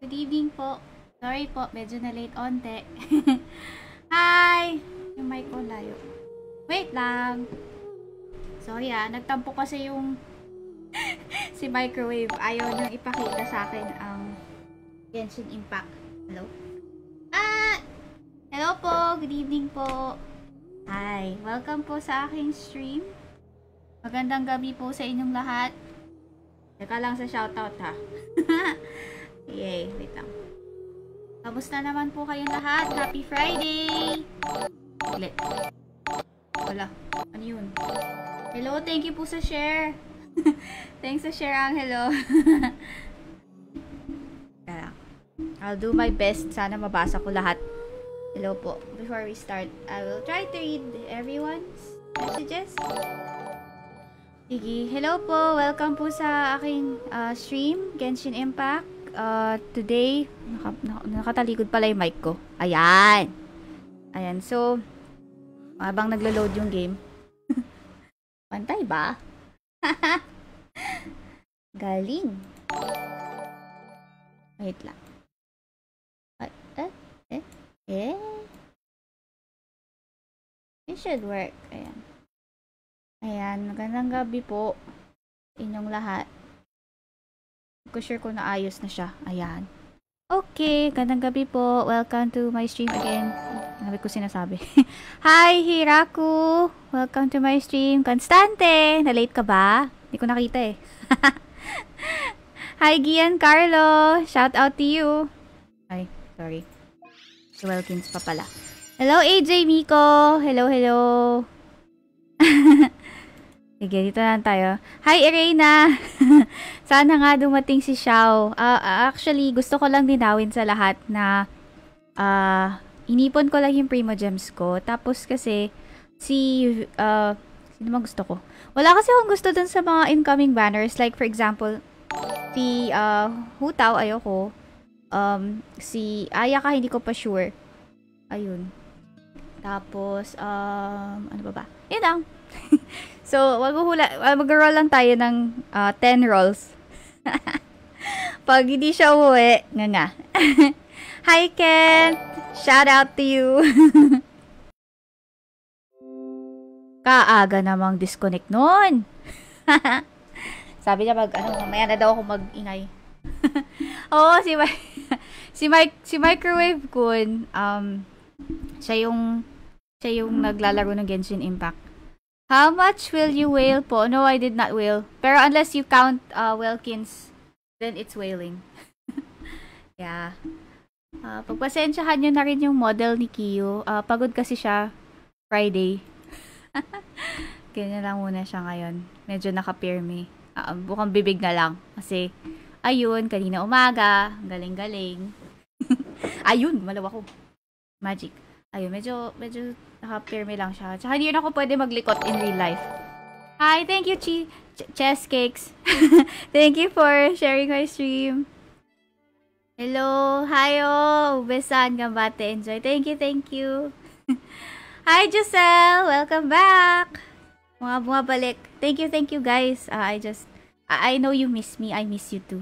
Good evening po. Sorry po, medyo na late onte. Hi! Yung mic ko layo. Wait lang. Sorry nagtampo kasi yung si microwave. Ayaw niyang ipakita sa akin ang Genshin Impact. Hello? Hello po. Good evening po. Hi. Welcome po sa aking stream. Magandang gabi po sa inyong lahat. Teka lang sa shoutout ha. Yay, wait lang. Kamusta naman po kayong lahat? Happy Friday! Ulit. Wala. Ano yun? Hello, thank you po sa share. Thanks sa share, Angelo. I'll do my best. Sana mabasa ko lahat. Hello po. Before we start, I will try to read everyone's messages. Sige. Hello po. Welcome po sa aking stream, Genshin Impact. Today, nakatalikod pala yung mic ko. Ayan. Ayan. So, habang naglo-load yung game. Pantay ba? Galing. Wait lang. It should work. Ayan. Ayan. Magandang gabi po inyong lahat. Ko sure ko na ayos na siya. Ayan. Okay, gandang gabi po. Welcome to my stream again. Nabi ko sinasabi. Hi, Hiraku! Welcome to my stream. Constante! Na-late ka ba? Hindi ko nakita eh. Hi, Gian Carlo! Shout out to you. Ay, sorry. Si Welkins pa pala. Hello, AJ Miko! Hello, hello! Sige, dito na tayo. Hi, Irena! Sana nga dumating si Xiao. Actually, gusto ko lang dinawin sa lahat na inipon ko lang yung Primo Gems ko. Tapos kasi, sino bang gusto ko? Wala kasi akong gusto dun sa mga incoming banners. Like, for example, si Hu Tao, ayoko. Si Ayaka, hindi ko pa sure. Ayun. Tapos, ano ba? Yun lang. So, mag-roll lang tayo ng 10 rolls. Pag hindi siya uwi, nga. Hi, Ken! Shout out to you! Kaaga namang disconnect nun. Sabi niya mamaya na daw ako mag-ingay. Oo, si Microwave Kun, siya yung naglalaro ng Genshin Impact. How much will you whale po? No, I did not whale. Pero unless you count Welkins, then it's whaling. Yeah. Pagpasensyahan nyo na rin yung model ni Kiyo. Pagod kasi siya Friday. Ganyan lang muna siya ngayon. Medyo naka-pirmi. Bukang bibig na lang. Kasi, ayun, kanina umaga. Galing-galing. Ayun, malaw ako. Magic. Ayun, medyo naka-pirmi lang siya. Tsaka hindi na ako pwede maglikot in real life. Hi, thank you, Chess Cakes. Thank you for sharing my stream. Hello, hayo, ubesan, gambate, enjoy. Thank you, thank you. Hi, Giselle, welcome back. Mga bumabalik. Thank you, guys. I know you miss me. I miss you too.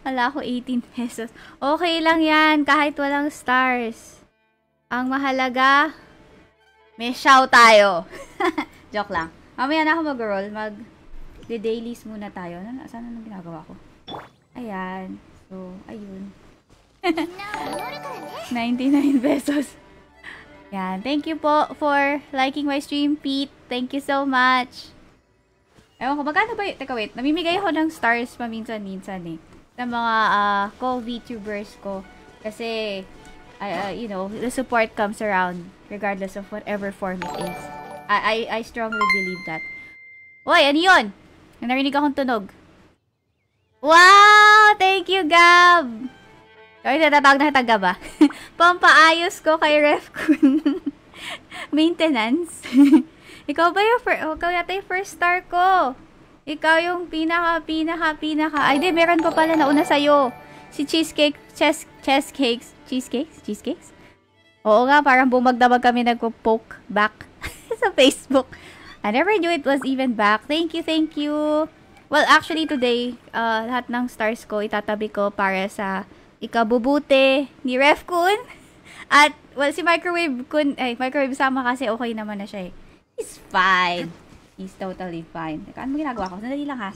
Wala ako 18 pesos. Okay lang yan, kahit walang stars. Ang mahalaga, may shout tayo. Joke lang. Mamaya na ako mag-roll. Mag-dailies muna tayo. Saan na ginagawa ko? Ayan. So, ayun. 99 pesos. Yan. Thank you po for liking my stream, Pete. Thank you so much. Ewan ko, magkano ba yun? Teka, wait. Namimigay ako ng stars paminsan-minsan eh. Sa mga co-VTubers ko. Kasi, you know, the support comes around regardless of whatever form it is. I strongly believe that. Uy, ano yun? Narinig akong tunog. Wow! Thank you, Gab! Ay, natatawag na kita, Gab ba? Pampaayos ko kay Refcon. Maintenance. Ikaw ba yung ikaw yata yung first star ko. Ikaw yung pinaka. Ay, di, meron pa pala nauna sa'yo. Si Cheesecake, Cheesecakes? Oo nga, parang bumagdamag kami nagpo-poke back sa Facebook. I never knew it was even back. Thank you. Well, actually today, lahat ng stars ko itatabi ko para sa ikabubuti ni Refcon. At, well, si Microwave sama kasi okay naman na siya eh. He's fine. He's totally fine. Teka, ano ginagawa ko? Sandali lang ha.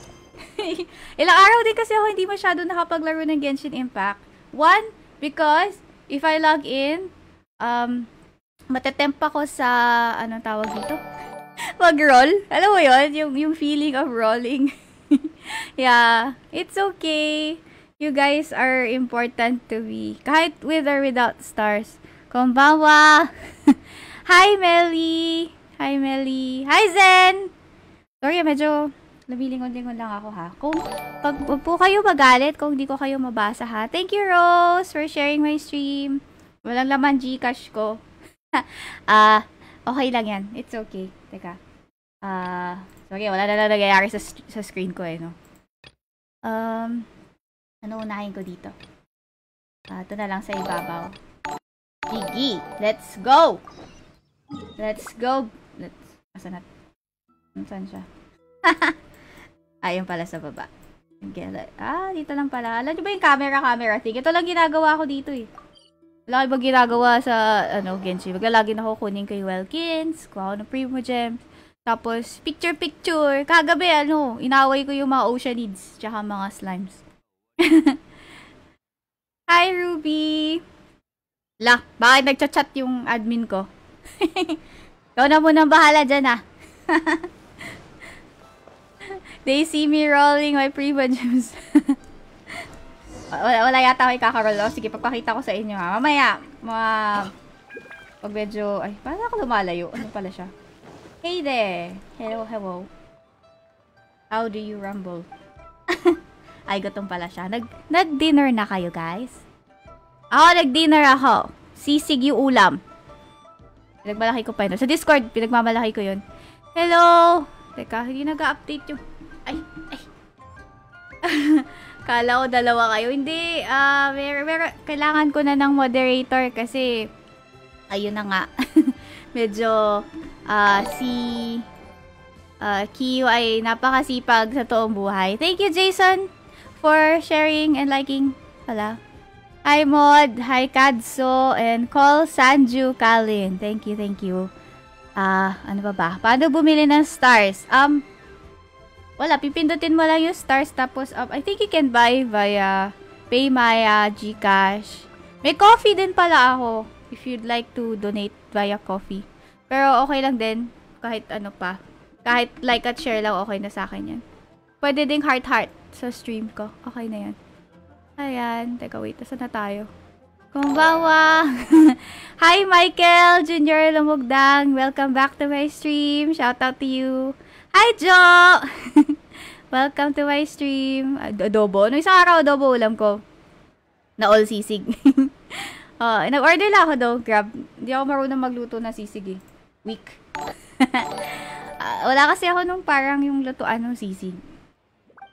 Ilang araw din kasi ako hindi masyado nakapaglaro ng Genshin Impact. One, because if I log in, matetempa ko sa, anong tawag dito? Mag-roll. Alam mo yun? Yung feeling of rolling. Yeah. It's okay. You guys are important to me. Kahit with or without stars. Konbanwa. Hi, Melly. Hi, Zen. Sorry, medyo nabilingon-lingon lang ako ha. Wag po kayo magalit kung di ko kayo mabasa ha. Thank you, Rose, for sharing my stream. Walang laman Gcash ko. Okay lang yan. It's okay. Teka. Sorry, wala na nangyayari sa screen ko eh, no? Ano unahin ko dito? Ito na lang sa ibabaw. Sige, let's go! Asan na? Saan siya? Ayun pala sa baba. Dito lang pala. Alam niyo ba yung camera thing? Ito lang ginagawa ko dito eh. Wala ibang ginagawa sa, Genshin. Maglalagin ako kunin kay Welkins, kuha ako ng Primogems. Tapos, picture. Kagabi, inaway ko yung mga Oceanids, tsaka mga slimes. Hi, Ruby! Bakit nagchat-chat yung admin ko? Ikaw na munang bahala dyan, ah. They see me rolling my Primogems. Wala yata ako ikakaroll. Sige, pagpakita ko sa inyo, ha. Mamaya, pag medyo, paano ako lumalayo? Ano pala siya? Hey there! Hello. How do you rumble? Gutom pala siya. Nag-dinner na kayo, guys? Nag-dinner ako. Sisig yung ulam. Pinagmalaki ko pa yun. Sa Discord, pinagmamalaki ko yun. Hello! Teka, hindi nag-update yung... Ay! Kala ko dalawa kayo. Hindi, kailangan ko na ng moderator kasi ayun na nga. Medyo si Kiyo ay napakasipag sa toong buhay. Thank you, Jason, for sharing and liking pala. Hi, Mod. Hi, Kadso. And call Sanju Kalin. Thank you. Ano ba? Paano bumili ng stars? Wala, pipindutin mo lang yung stars tapos I think you can buy via PayMaya, GCash. May coffee din pala ako if you'd like to donate via coffee. Pero okay lang din kahit ano pa. Kahit like at share lang okay na sa akin yan. Pwede ding heart sa stream ko. Okay na yan. Ayan. Teka, wait. Saan na tayo? Konbanwa! Hi, Michael Junior Lumugdang. Welcome back to my stream. Shout out to you. Hi, Jo! Welcome to my stream. Adobo. Nung isang araw, adobo ulam ko. Na all sisig. Nag-order lang ako daw. Grab. Hindi ako marunong magluto na sisig eh. Weak. Wala kasi ako nung parang yung lutuan ng sisig.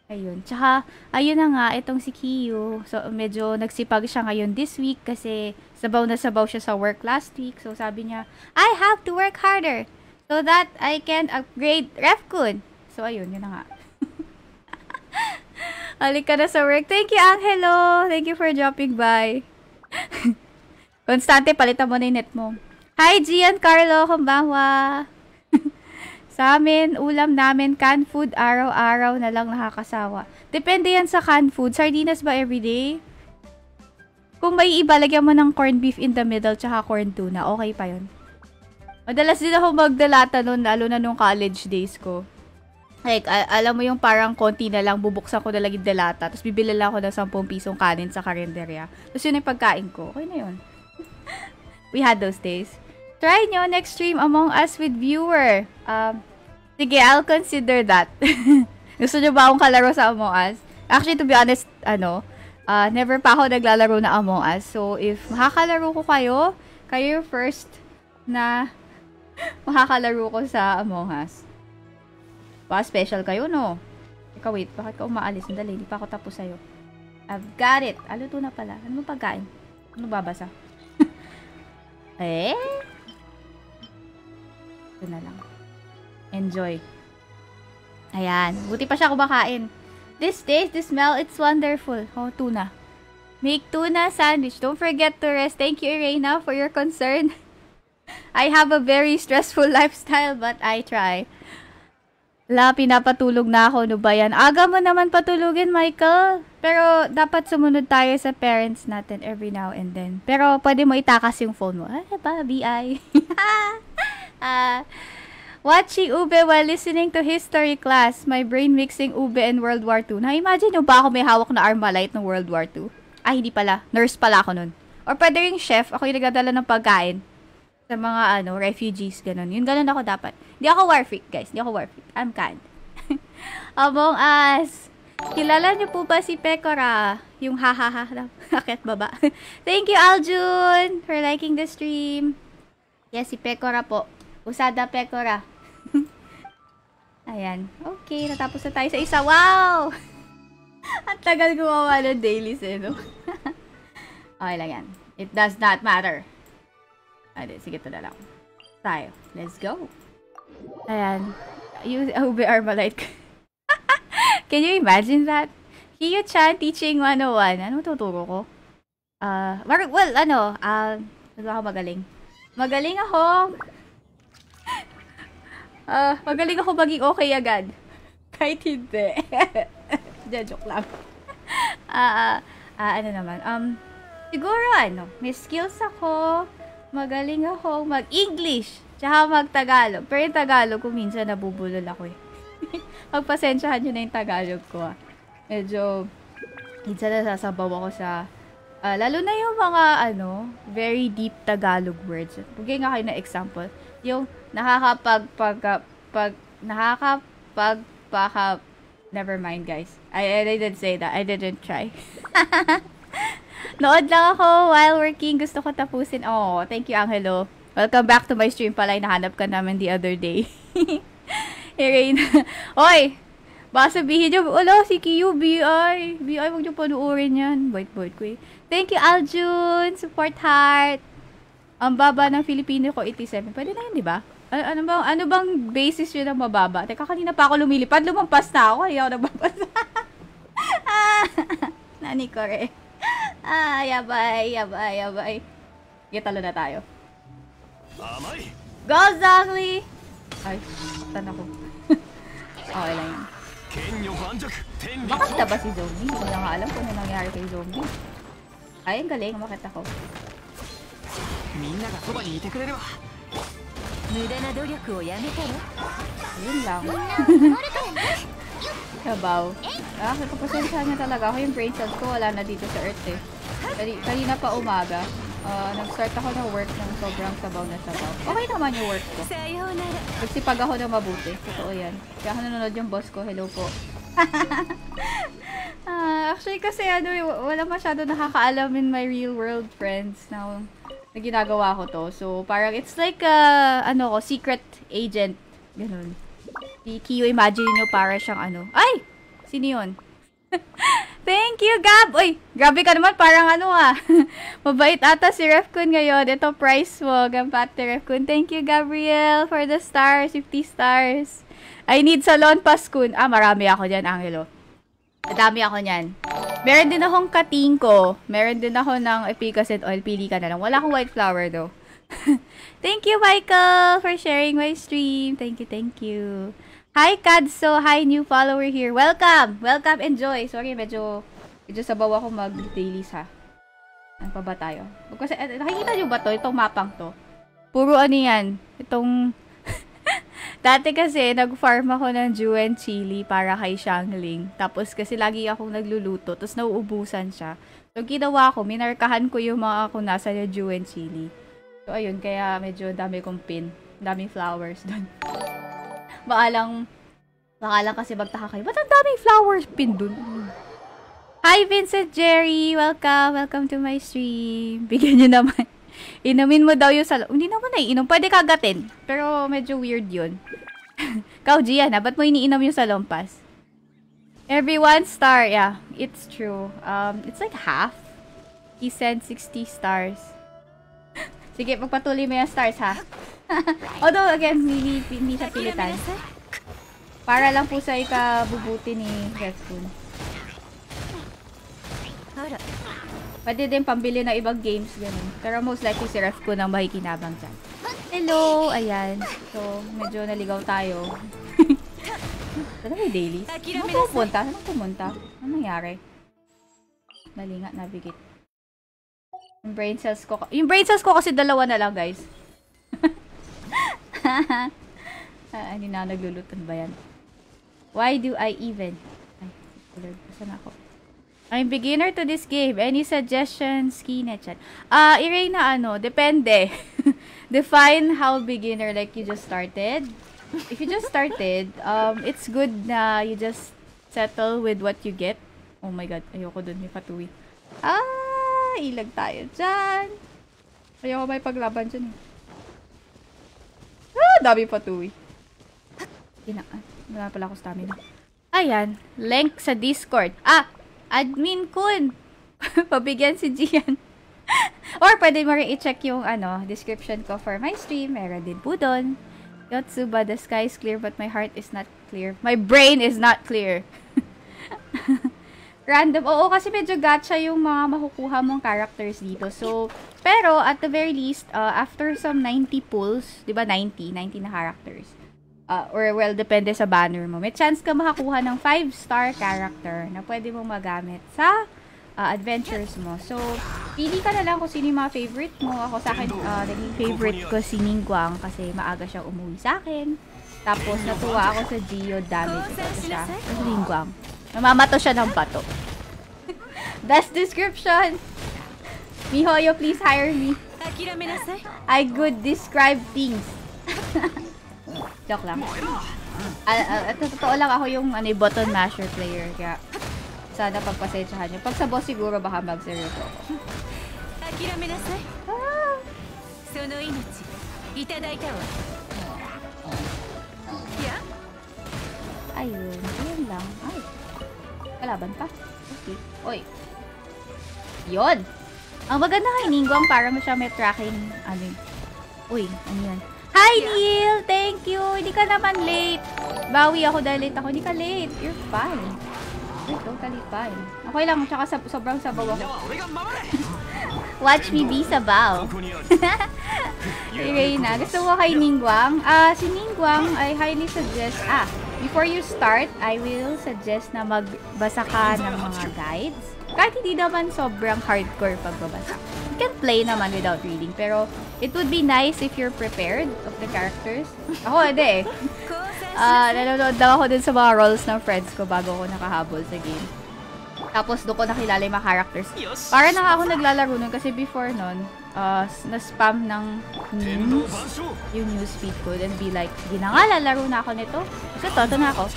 Ayun. Tsaka, ayun na nga, itong si Kiyo. So, medyo nagsipag siya ngayon this week kasi sabaw na sabaw siya sa work last week. So, sabi niya, I have to work harder so that I can upgrade Refcon. So, ayun, yun na nga. Halik ka na sa work. Thank you, Angelo. Thank you for dropping by. Constante, palitan mo na yung net mo. Hi, Gian Carlo. Kumbawa. Sa amin, ulam namin, canned food, araw-araw na lang nakakasawa. Depende yan sa canned food. Sardinas ba everyday? Kung may iba, lagyan mo ng corned beef in the middle, tsaka corn tuna. Okay pa yun. Madalas din ako magdalata nun, lalo na nung college days ko. Like, alam mo yung parang konti na lang, bubuksan ko na lang yung dalata, tapos bibili lang ako ng 10 pisong kanin sa karinderya. Tapos yun yung pagkain ko. Okay na yun. We had those days. Try nyo next stream Among Us with viewer. Sige, I'll consider that. Gusto nyo ba akong kalaro sa Among Us? Actually, to be honest, never pa ako naglalaro na Among Us. So, if makakalaro ko kayo yung first na makakalaro ko sa Among Us. Special kayo, no? Ikaw, wait. Bakit ka umaalis? Sandali, hindi pa ako tapos sa'yo. I've got it. Aluto na pala. Ano mo pagkain? Ano babasa? Ito na lang. Enjoy. Ayan. Buti pa siya kumakain. This taste, this smell, it's wonderful. Oh, tuna. Make tuna sandwich. Don't forget to rest. Thank you, Irena, for your concern. I have a very stressful lifestyle, but I try. Pinapatulog na ako. No ba yan? Aga mo naman patulugin, Michael. Pero, dapat sumunod tayo sa parents natin every now and then. Pero, pwede mo itakas yung phone mo. BI. Watching Ube while listening to history class. My brain mixing Ube and World War II. Na-imagine nyo ba ako may hawak na Armalite ng World War II? Hindi pala. Nurse pala ako nun. Or pwede rin chef. Ako yung nagdadala ng pagkain sa mga, refugees. Ganun. Yun, ganun ako dapat. Hindi ako war freak, guys. Hindi ako war freak. I'm kind. Among Us. Kilala niyo po ba si Pekora? Yung ha-ha-ha. Akit baba. Thank you, Aljun, for liking the stream. Yes, si Pekora po. Usada Pekora. Ayan. Okay, natapos na tayo sa isa. Wow! Ang tagal gumawa ng dailies, no? Okay lang yan. It does not matter. Sige, ito na lang. Tayo. Let's go. Ayan. Use Ube Armalite. Can you imagine that? Hiyo-chan teaching 101. Ano tuturo ko? Ako magaling. Magaling ako maging okay agad. Kahit hindi. Joke lang. Siguro may skills ako, magaling ako mag-English, tsaka mag-Tagalog. Pero yung Tagalog ko minsan nabubulol ako eh. Magpasensyahan nyo na yung Tagalog ko Medyo, minsan nasasabaw ako sa, lalo na yung mga, very deep Tagalog words. Bigay nga kayo na example. Yung never mind guys. I didn't say that. I didn't try. Nood lang ako while working. Gusto ko tapusin. Oh, thank you, Angelo. Welcome back to my stream pala. Nahanap ka namin the other day. Irene. Oy! Baka sabihin nyo, wala, si Kiyo, BI. BI, huwag nyo panuorin yan. Wait ko eh. Thank you, Aljun. Support heart. Ang baba ng Filipino ko, 87. Pwede na yun, di ba? Ano bang basis yun ng mababa? Teka, kanina pa ako lumilipad. Lumampas na ako. Ayaw nagbapas. Nani ko rin. Yabay. Talo na tayo. Go, Zagli! Ay, tan ako. Okay lang yan. Bakit na ba si Zombie? Hindi ko lang alam kung ano nangyari kay Zombie. Ay, ang galing. Bakit ako? Yun lang. Kabaw. Kapapasensya niya talaga. Ako yung brain cells ko wala na dito sa Earth eh. Kanina pa umaga. Nag-start ako ng work ng sobrang sabaw na sabaw. Okay naman yung work ko. Nagsipag ako ng mabuti. Totoo yan. Kaya ako nanonood yung boss ko. Hello po. Actually kasi wala masyado nakakaalam in my real world friends na ginagawa ko to. So parang it's like secret agent. Ganun. Si Kiyo, imagine nyo para siyang ano. Ay! Sino yun? Thank you, Gab! Uy, grabe ka naman. Parang ano ah. Mabait ata si Refkun ngayon. Ito, price mo. Gampate Refkun. Thank you, Gabriel, for the stars. 50 stars. I need salon pass, Kun. Ah, marami ako dyan, Angelo. Madami ako niyan. Meron din akong katingko. Meron din ako ng epicacid oil. Pili ka na lang. Wala akong white flower, though. Thank you, Michael, for sharing my stream. Thank you, thank you. Hi, Kadso. Hi, new follower here. Welcome. Welcome. Enjoy. Sorry, medyo sabaw ako mag-dailies, ha. Ano pa ba tayo? Kasi, nakikita nyo ba to? Itong mapang to. Puro ano yan. Itong... Dati kasi, nag-farm ako ng Juen chili para kay Xiangling. Tapos kasi lagi akong nagluluto. Tapos nauubusan siya. So, ginawa ko, minarkahan ko yung mga kunasan ng Juen chili. So, ayun. Kaya medyo dami kong pin. Daming flowers doon. Baka lang kasi magtaka kayo. Ba't ang daming flowers pin dun? Hi, Vincent Jerry! Welcome! Welcome to my stream. Bigyan nyo naman. Inumin mo daw yung salon. Hindi naman naiinom. Pwede kagatin. Pero medyo weird yun. Kau, Gian, ha? Ba't mo iniinom yung salompas? Every 1 star. Yeah, it's true. It's like half. He sent 60 stars. Sige, magpatuloy mo yung stars, ha? Although, again, hindi siya pilitan. Para lang po sa ikabubuti ni Refkun. Pwede din pambili ng ibang games, ganun. Pero most likely si Refkun ang makikinabang dyan. Hello! Ayan. So, medyo naligaw tayo. Saan may dailies? Saan pumunta? Saan pumunta? Ano nangyari? Mali nga, navigate. Yung brain cells ko kasi dalawa na lang, guys. Hindi na naglulutan ba yan? Why do I even? Ay, saan ako? I'm beginner to this game. Any suggestions? Kinechat. Iray na ano, depende. Define how beginner, like you just started. If you just started, it's good na you just settle with what you get. Oh my god, ayoko dun, may patuwi. Ilag tayo dyan. Ayoko may paglaban dyan eh. Dami patuwi. Wala pala ako stamina. Ayan, link sa Discord. Admin Kun. Pabigyan si Gian. Or pwede mo rin i-check yung description ko for my stream. Meron din po doon. Yotsuba, the sky is clear but my heart is not clear. My brain is not clear. Random. Oo, kasi medyo gacha yung mga makukuha mong characters dito. So, pero at the very least, after some 90 pulls, di ba 90 na characters. Or well, depende sa banner mo. May chance ka makakuha ng 5-star character na pwede mong magamit sa adventures mo. So, pili ka na lang kung sino yung mga favorite mo. Ako sa akin, naging favorite ko si Ningguang kasi maaga siyang umuwi sa akin. Tapos, natuwa ako sa Geo damage. Ito siya. Si Ningguang. Namamato siya ng bato. Best description! Mihoyo, please hire me. I could describe things. Joke lang. Totoo lang ako yung button masher player. Kaya, sana pagpasensyahan nyo. Pag sa boss siguro, baka mag-seryoso ako. Ayun. Ayun lang. Ay. Kalaban pa. Okay. Oy. Yun. Ang maganda kay Ningguang, parang siya may tracking. Uy, ano yan? Hi, Neil! Thank you! Hindi ka naman late. Bawi ako dahil late ako. Hindi ka late. You're fine. You're totally fine. Okay lang. Tsaka sobrang sabaw ako. Watch me be sabaw. Okay na. Gusto mo kay Ningguang? Si Ningguang, I highly suggest... before you start, I will suggest na magbasa ka ng mga guides. Kahit hindi naman sobrang hardcore pagbabasa. You can play naman without reading. Pero, it would be nice if you're prepared of the characters. Ako, hindi eh. Nanonood daw ako dun sa mga roles ng friends ko bago ako nakahabol sa game. Tapos, doon ko nakilala yung mga characters. Para na ako naglalaro nun kasi before nun, na-spam ng news, yung newsfeed ko, and be like, sige na nga, lalaro na ako nito. Kasi toto na ako.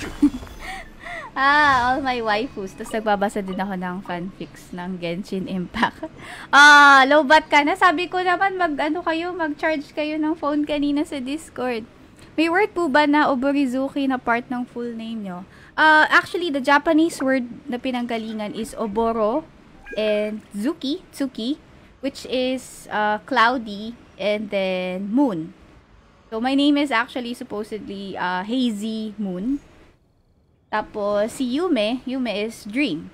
All my waifus. Tapos nagbabasa din ako ng fanfics ng Genshin Impact. Lowbat ka na. Sabi ko naman, mag-charge kayo ng phone kanina sa Discord. May word po ba na Oborizuki na part ng full name nyo? Actually, the Japanese word na pinanggalingan is Oboro and Tsuki, which is cloudy and then moon. So, my name is actually supposedly Hazy Moon. Tapos, si Yume is Dream.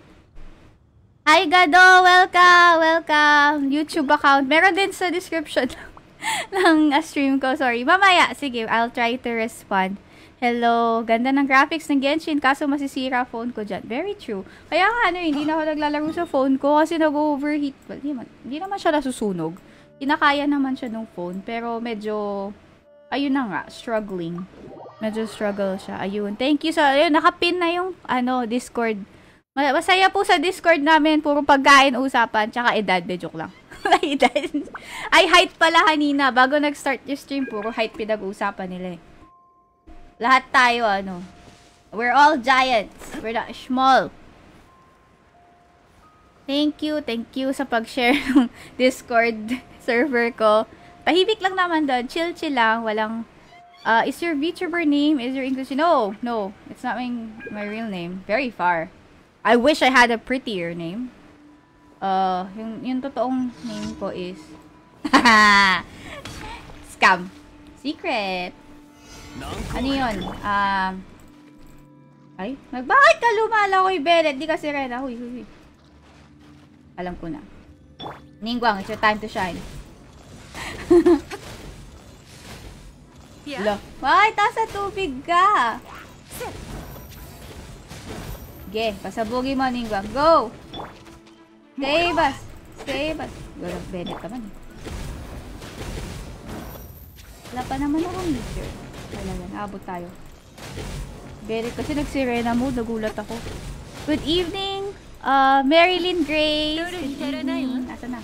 Hi, Gado! Welcome! YouTube account. Meron din sa description ng stream ko. Sorry. Mamaya. Sige, I'll try to respond. Hello. Ganda ng graphics ng Genshin. Kaso masisira phone ko dyan. Very true. Kaya nga, hindi na ako naglalaro sa phone ko kasi nag-overheat. Well, hindi naman siya nasusunog. Kinakaya naman siya ng phone. Pero medyo, ayun na nga, struggling. Medyo struggle siya. Ayun. Thank you sa, ayun, nakapin na yung, Discord. Masaya po sa Discord namin. Puro pagkain usapan. Tsaka edad. De joke lang. Ay, height pala kanina. Bago nag-start yung stream, puro height pinag-uusapan nila eh. Lahat tayo, we're all giants. We're not small. Thank you sa pag-share ng Discord server ko. Tahimik lang naman doon. Chill lang. Walang, is your VTuber name? Is your English? No. It's not my real name. Very far. I wish I had a prettier name. Yung totoong name ko is Scam. Secret. Ano yun? Bakit ka lumalakoy, Bennett? Di ka sirena. Huy. Alam ko na. Ningguang, it's your time to shine. Bakit nasa tubig ka? Sige, pasabugin mo, Ningguang. Go! Save us! Walang Bennett naman eh. Wala pa naman akong meter. Wala yan, abot tayo. Bennett kasi nagsirena mo, nagulat ako. Good evening, Marilyn Grace. Good evening. Asa na?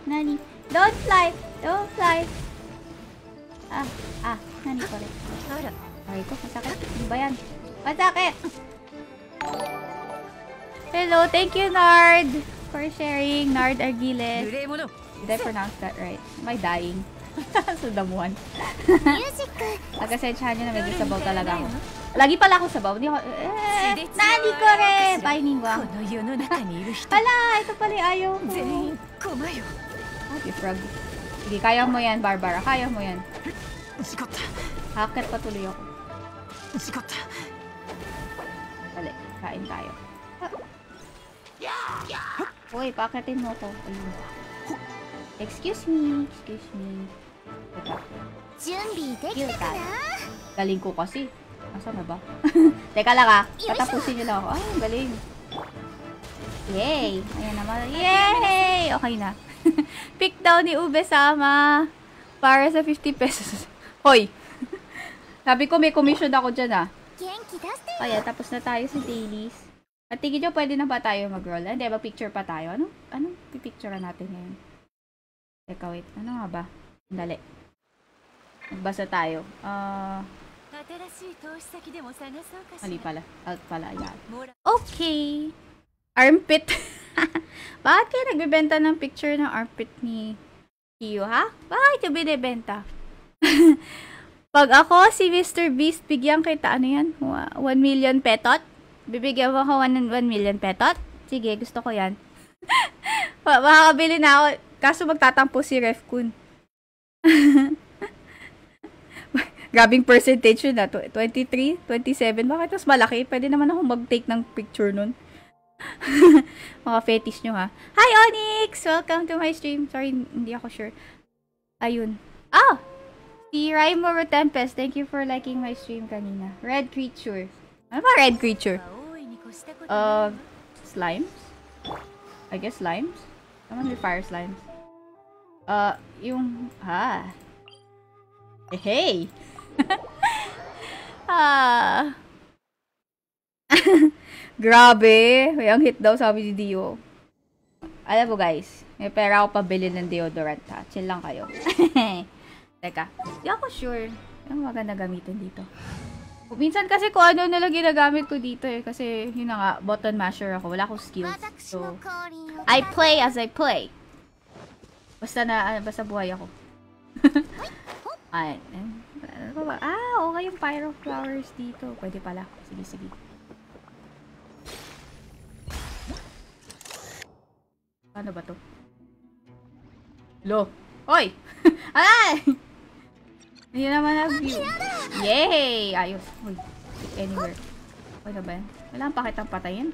Nani? Don't fly! Nani pala. Ay ko, masakit. Ano ba yan? Masakit! Hello, thank you, Nard, for sharing. Nard Argiles. Did I pronounce that right? Am I dying? Sudamuhan. Nagkasensyahan nyo na medyo sabaw talaga ako. Lagi pala ako sabaw. Hindi ako, nani ko rin! Bye, Ningguang. Pala, ito pala yung ayaw ko. Okay, frog. Sige, kaya mo yan, Barbara. Kaya mo yan. Hakit patuloy ako. Balik, kain tayo. Uy, pakatin mo ko. Ayun. Excuse me. Teka. Kill tayo. Galing ko kasi. Asa na ba? Teka lang Patapusin nyo lang ako. Ay, galing. Yay! Ayan naman. Yay! Okay na. Pick down ni Ube-sama. Para sa 50 pesos. Hoy! Sabi ko may commission ako dyan Ayan, tapos na tayo sa dailies. At tingin nyo, pwede na ba tayo mag-roll? Hindi, mag-picture pa tayo. Anong pipicturean natin ngayon? Teka, wait. Ano nga ba? Dali. Magbasa tayo. Mali pala. Alt pala. Yan. Okay. Armpit. Bakit kayo nagbibenta ng picture ng armpit ni Kiyo, ha? Bakit yung binibenta? Pag ako, si Mr. Beast, bigyan kita, ano yan? 1 million petot? Bibigyan mo ako 1 million petot? Sige, gusto ko yan. Makakabili na ako. Kaso magtatampo si Ref Kun. Grabing percentage yun 23, 27. Bakit mas malaki? Pwede naman ako mag-take ng picture nun. Mga fetish nyo ha. Hi Onyx! Welcome to my stream. Sorry, hindi ako sure. Ayun. Si Raimoro Tempest. Thank you for liking my stream kanina. Red creature. Ano ba red creature? Slimes? I guess slimes? Naman may fire slimes. Hey! Grabe! May ang hit daw, sabi ni Dio. Alam mo guys, may pera ako pabili ng deodorant ha. Chill lang kayo. Teka, di ako sure. Ang maganda gamitin dito. Minsan kasi kung ano nalang ginagamit ko dito kasi yun na nga, button masher ako. Wala akong skills. So, I play as I play. Basta buhay ako. Ay, ano ba? Okay yung pyro flowers dito. Pwede pala. Sige, sige. Paano ba to? Lo! Hoy! Ay! Hindi naman na-view. Yay! Ayos. Uy. Click anywhere. Okay na ba yan? Kailangan pa kitang patayin.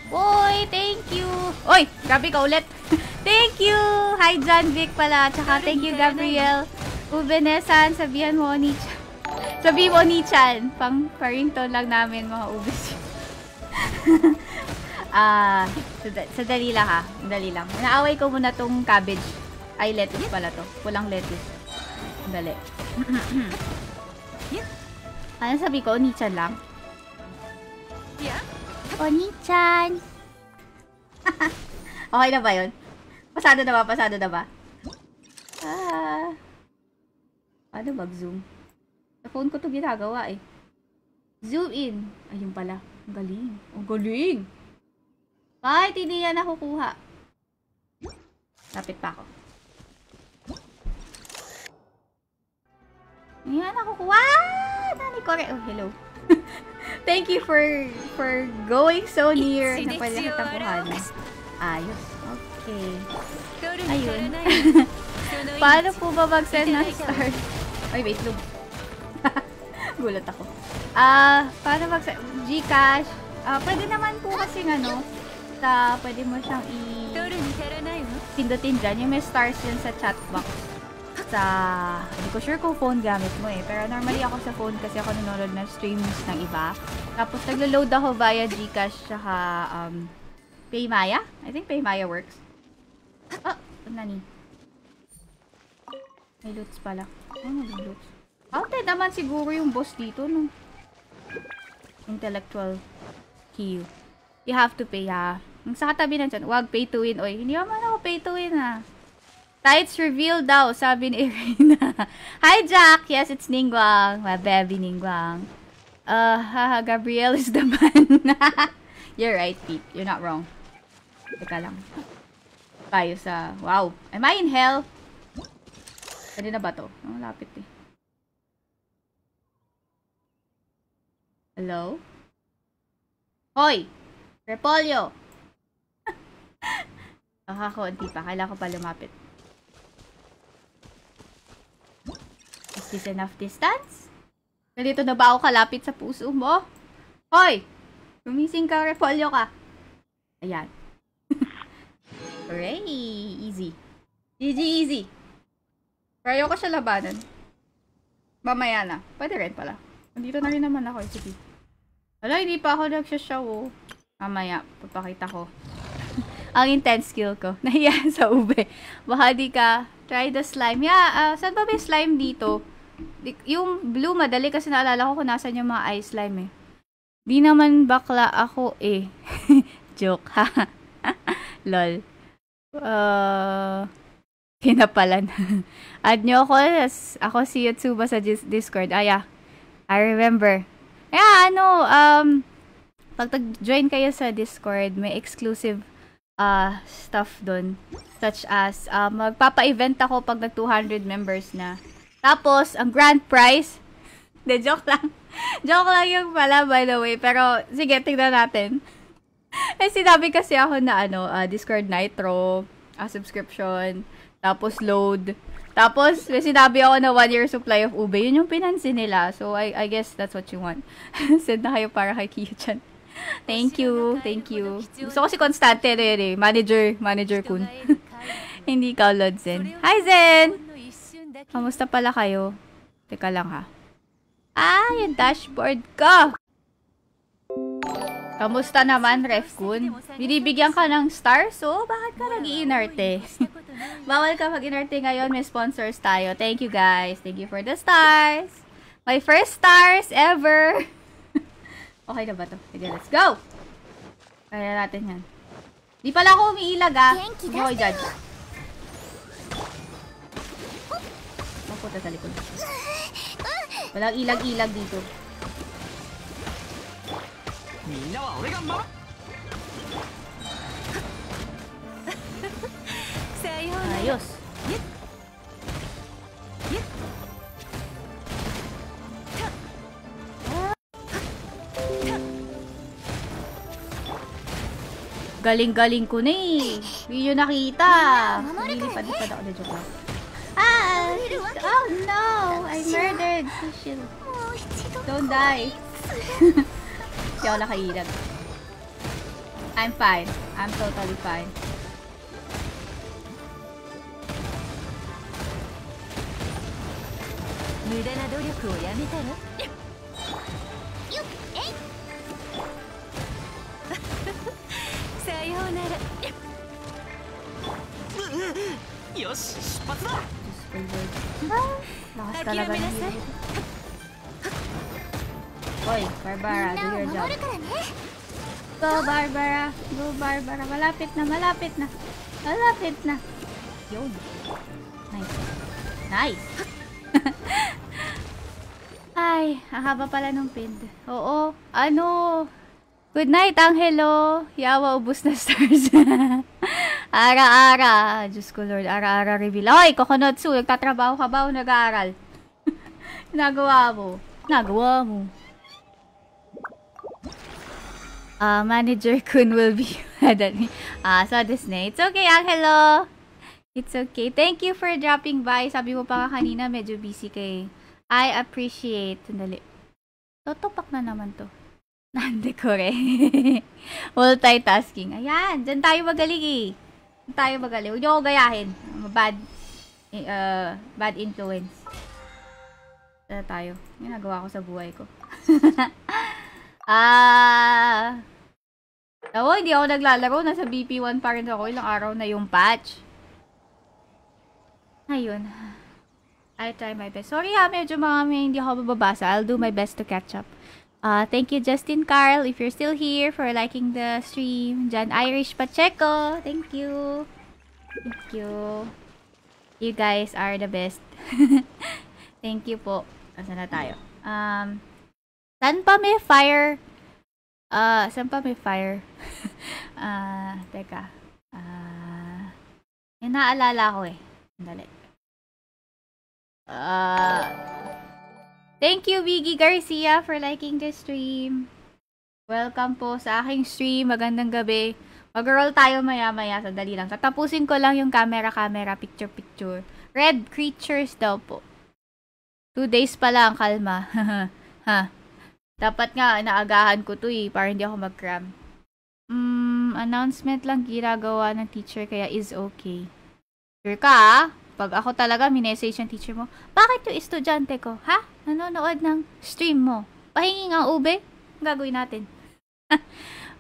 Boy, thank you! Oy! Grabe ka ulit! Thank you! Hi, John Vic pala. Tsaka thank you, Gabriel. Ubenesan, sabihan mo ni Chan. Sabihin mo ni Chan. Pang ringtone lang namin, mga ubes. Sadali lang ha. Sadali lang. Naaway ko muna tong cabbage. Ay, lettuce pala to. Pulang lettuce. Dali. Ano sabi ko? Oni-chan lang? Oni-chan! Okay na ba yun? Pasado na ba? Pasado na ba? Paano mag-zoom? Sa phone ko to ginagawa eh. Zoom in. Ayun pala. Ang galing. Ang galing! Kahit hindi yan nakukuha. Lapit pa ako. Yan nakukuha! Nani ko rin. Oh, hello. Thank you for going so near na pwede kitang kuhanin. Ayos. Okay. Ayun. Paano po ba mag-send ng stars? Ay, wait, look. Gulat ako. Paano mag-send? Gcash. Pwede naman po kasi pwede mo siyang pindutin dyan. Yung may stars yun sa chat box. Hindi ko sure kung phone gamit mo eh. Pero normally ako sa phone kasi ako nanonood ng streams ng iba. Tapos naglo-load ako via Gcash tsaka Paymaya. I think Paymaya works. Nani? May loots pala. May loots. Counted naman siguro yung boss dito, no? Intellectual kill. You have to pay, ha? Sa katabi na dyan, wag pay to win. Oy, hindi naman ako pay to win, ha? Tights reveal daw, sabi ni Irina. Hi, Jack! Yes, it's Ningguang. My baby Ningguang. Gabriel is the man. You're right, Pete. You're not wrong. Teka lang. Tayo sa... Wow. Am I in hell? Pwede na ba to? Oh, lapit eh. Hello? Hoy! Repolyo! Konti pa. Kailangan ko pa lumapit. Is this enough distance? Nalito na ba ako kalapit sa puso mo? Hoy! Gumising ka, repolyo ka. Ayan. Hooray! Easy. GG easy. Pero ayoko siya labanan. Mamaya na. Pwede rin pala. Nandito na rin naman ako. Sige. Wala, hindi pa ako nagsashow, oh. Mamaya, papakita ko. Ang intense skill ko. Nahiya sa ube. Baka di ka. Try the slime. Yeah, saan ba may slime dito? Yung blue, madali kasi naalala ko kung nasan yung mga ice slime eh. Di naman bakla ako eh. Joke, ha? Lol. Kinapalan. Add nyo ako. Ako si Yotsuba sa Discord. Yeah. I remember. Yeah, pag join kayo sa Discord, may exclusive stuff dun. Such as, magpapa-event ako pag nag-200 members na. Tapos, ang grand prize, joke lang. Joke lang yung pala, by the way. Pero, sige, tignan natin. Sinabi kasi ako na, Discord Nitro, subscription, tapos load. Tapos, may sinabi ako na 1 year supply of ube. Yun yung pinansin nila. So, I guess that's what you want. Send na kayo para kay Kiyo-chan. Thank you. Thank you. Gusto ko si Constante rin eh. Manager kun. Hindi ka, Lord Zen. Hi, Zen! Kamusta pala kayo? Teka lang ha. Yung dashboard ko! Kamusta naman, Ref Kun? Binibigyan ka ng stars? So, bakit ka nag-iinarte? Bawal ka mag-inarte ngayon. May sponsors tayo. Thank you, guys. Thank you for the stars. My first stars ever. Okay na ba to? Sige, let's go! Kaya natin yan. Di pala ako umiilag, Hindi ako i-judge. Mapunta sa likod. Walang ilag-ilag dito. Ayos. Galing-galing ko na eh. Hindi nyo nakita. Lilipad-lipad ako na joke lang. Oh no! I murdered Sushil. Don't die. Hindi ako nakailag. I'm fine. I'm totally fine. Lakas talaga ng hero. Oy, Barbara, do your job. Go, Barbara. Go, Barbara. Malapit na, malapit na. Malapit na. Yun. Nice. Nice. Ay, ang haba pala ng pind. Oo. Ano? Good night, Angelo. Yawa, ubus na stars. Ara-ara. Diyos ko, Lord. Ara-ara reveal. Oy, Kokonotsu. Nagtatrabaho ka ba o nag-aaral? Nagawa mo. Nagawa mo. Manager Kun will be mad at me. So this na. It's okay, Angelo. It's okay. Thank you for dropping by. Sabi mo pa nga kanina, medyo busy kay. I appreciate. Sandali. Totopak na naman to. Nandekore. Multitasking. Ayan. Diyan tayo magaling eh. Diyan tayo magaling. Huwag niyo ako gayahin. Bad influence. Diyan tayo. Yung nagawa ko sa buhay ko. Hindi ako naglalaro. Nasa BP1 pa rin ako. Ilang araw na yung patch. Ayun. I'll try my best. Sorry ha, medyo hindi ako babasa. I'll do my best to catch up. Thank you, Justin Carl, if you're still here, for liking the stream. John Irish Pacheco, thank you. Thank you. You guys are the best. Thank you po. Asan na tayo? Saan pa may fire? Saan pa may fire? Teka. May naalala ko eh. Sandali. Thank you, Biggie Garcia, for liking the stream. Welcome po sa aking stream. Magandang gabi. Mag-roll tayo maya-maya. Sandali lang. Tatapusin ko lang yung camera, picture-picture. Red creatures daw po. 2 days pa lang, kalma. Ha. Dapat nga, naagahan ko to eh, para hindi ako mag-cram. Announcement lang ginagawa ng teacher, kaya is okay. Sure ka, ah? Pag ako talaga, minessage yung teacher mo, bakit yung estudyante ko, ha? Nanonood ng stream mo. Pahingi nga, ube. Ang gagawin natin.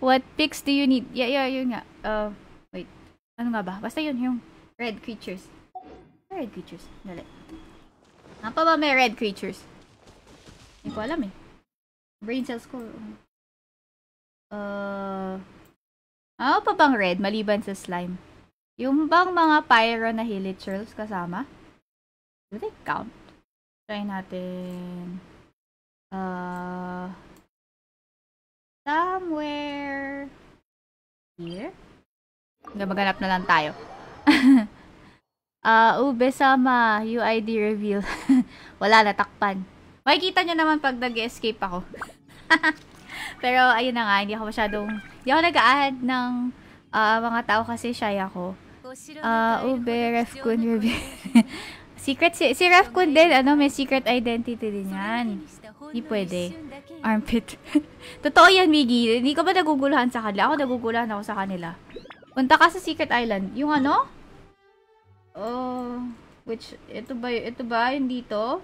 What pics do you need? Yeah, yun nga. Wait. Ano nga ba? Basta yun, yung red creatures. Red creatures. Dali. Ano pa ba may red creatures? Hindi ko alam eh. Brain cells ko. Ano pa bang red maliban sa slime? Yung bang mga pyro na hilichurls kasama? Do they count? Try natin. Somewhere here? Maghanap na lang tayo. Ube sama, UID reveal. Wala, natakpan. Makikita nyo naman pag nag-escape ako. Pero ayun na nga, hindi ako nag-a-add ng mga tao kasi shy ako. Ube, Refkun reveal. Secret, si Refkun din, may secret identity din yan. Hindi pwede. Armpit. Totoo yan, Miggy. Hindi ka ba naguguluhan sa kanila? Ako naguguluhan ako sa kanila. Punta ka sa Secret Island. Yung ano? Ito ba yung dito?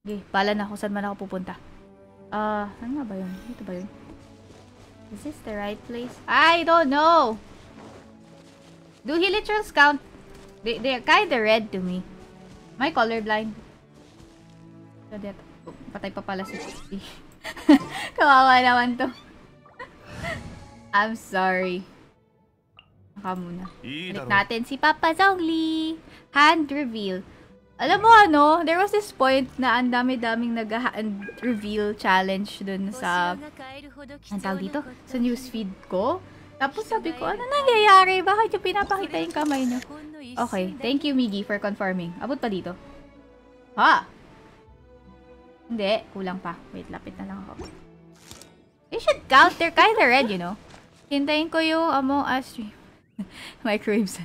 Okay, pala na ako. Saan man ako pupunta? Saan nga ba yun? Dito ba yun? Is this the right place? I don't know! Do hilichurls count? They're kinda red to me. Am I colorblind? Patay pa pala si Christy. Kawawa naman to. I'm sorry. Muna. Balik natin si Papa Zhongli. Hand reveal. Alam mo ano, there was this point na ang dami-daming nag-hand reveal challenge dun sa, ang tawag dito, sa newsfeed ko. Tapos sabi ko, ano nangyayari? Bakit yung pinapakita yung kamay nyo? Okay, thank you Miggy for confirming. Abot pa dito. Ha? Hindi, kulang pa. Wait, lapit na lang ako. They should count. They're kinda red, you know. Hintayin ko yung Among Us stream. Microwaves.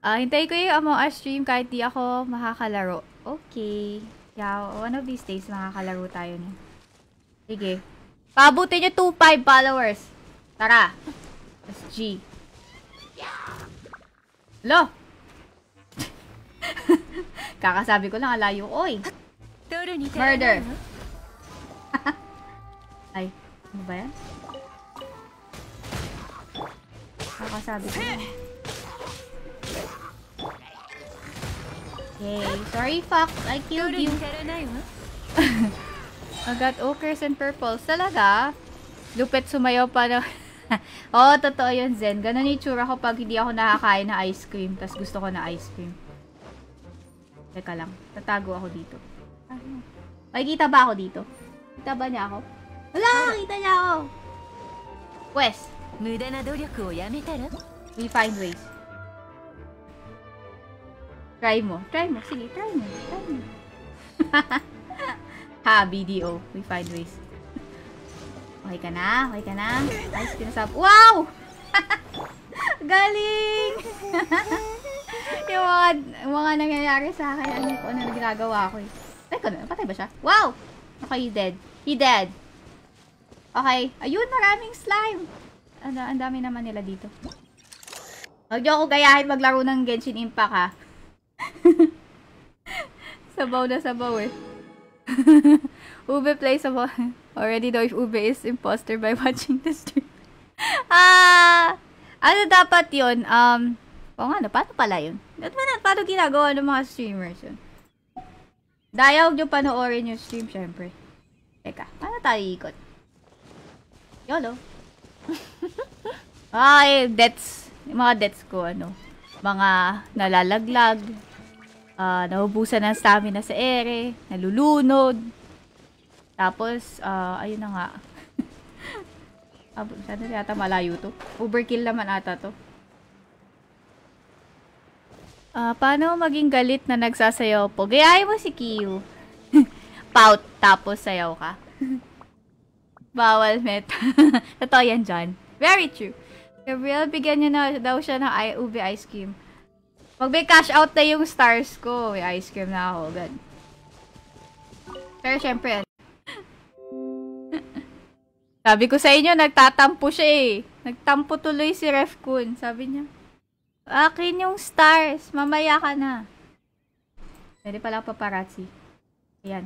Hintayin ko yung Among Us stream kahit di ako makakalaro. Okay. Yeah, one of these days makakalaro tayo niya. Sige. Pabutin nyo 2-5 followers. Tara. SG. Lo! Kakasabi ko lang, alayo. Oy! Murder! Ay, ano ba yan? Kakasabi ko lang. Okay, sorry Fox, I killed you. I got ochres and purples. Talaga? Lupet sumayaw pa na. Oo, totoo yun, Zen. Ganun yung tsura ko pag hindi ako nakakain na ice cream. Tas gusto ko na ice cream. Teka lang. Tatago ako dito. Makikita ba ako dito? Kita ba niya ako? Wala! Kita niya ako! Wes! We find ways. Try mo. Try mo. Sige, try mo. Try mo. Ha, BDO. We find ways. Okay ka na? Okay ka na? Ayos pinasab. Wow! Galing! yung mga nangyayari sa akin. Ano ginagawa ko eh. Teka na, patay ba siya? Wow! Okay, he dead. He dead. Okay. Ayun, maraming slime. Ang dami naman nila dito. Huwag niyo ako gayahin maglaro ng Genshin Impact ha. Sabaw na sabaw eh. Ube plays about already know if Ube is imposter by watching the stream. Ano dapat yun? O nga, paano pala yun? Paano ginagawa ng mga streamers yun? Dayaw nyo panoorin yung stream, syempre. Teka, paano tayo ikot? YOLO. Ay, deaths. Yung mga deaths ko, mga nalalaglag. Nahubusan ng stamina sa ere. Nalulunod. Tapos, ayun na nga. Sana yata malayo to. Overkill naman ata to. Paano maging galit na nagsasayaw po? Gayahin mo si Kiyu. Pout, tapos sayaw ka. Bawal, met. Totoo yan, John. Very true. Gabriel, bigyan niyo na daw siya ng ube ice cream. Pag may cash out na yung stars ko, may ice cream na ako. Good. Pero syempre, sabi ko sa inyo, nagtatampo siya eh. Nagtampo tuloy si Refkun. Sabi niya, akin yung stars. Mamaya ka na. Pwede pala paparazzi. Ayan.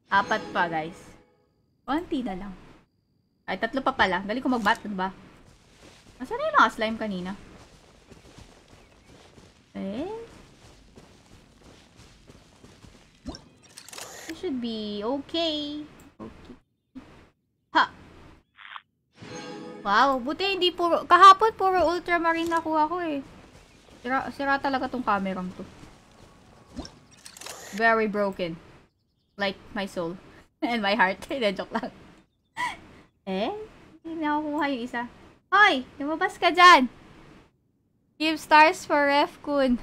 4 pa, guys. Konti na lang. Ay, 3 pa pala. Galing ko mag-bat, diba? Nasaan na yung mga slime kanina? Eh? It should be okay. Okay. Ha! Wow, buti hindi puro... Kahapon puro ultramarine nakuha ko eh. Sira talaga tong camera to. Very broken. Like my soul. And my heart. Hindi, joke lang. Eh? Hindi na kukuha yung isa. Hoy! Lumabas ka dyan! Give stars for Refkun.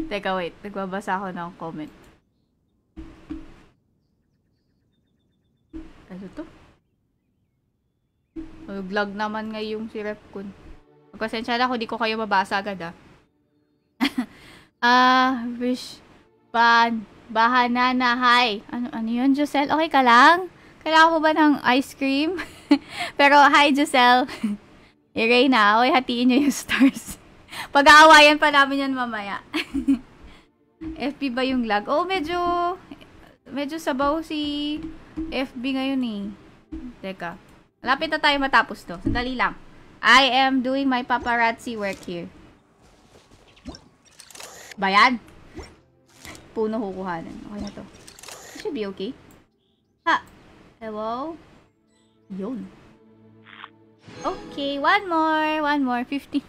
Teka, wait. Nagbabasa ako ng comment. Ano to? Vlog naman ngayong si Refkun. Magpasensya na kung di ko kayo mabasa agad wish Bahanana, hi. Ano yun, Giselle? Okay ka lang? Kailangan mo ba ng ice cream? Pero, hi, Giselle. Reyna, okay, hatiin nyo yung stars. Pag-aawayan pa namin yan mamaya. FB ba yung lag? Oh, medyo sabaw si FB ngayon eh. Teka. Malapit na tayo matapos to. Sandali lang. I am doing my paparazzi work here. Bayan? Puno kukuhanan. Okay na to. It should be okay. Ha! Hello? Yun. Okay, one more. 50.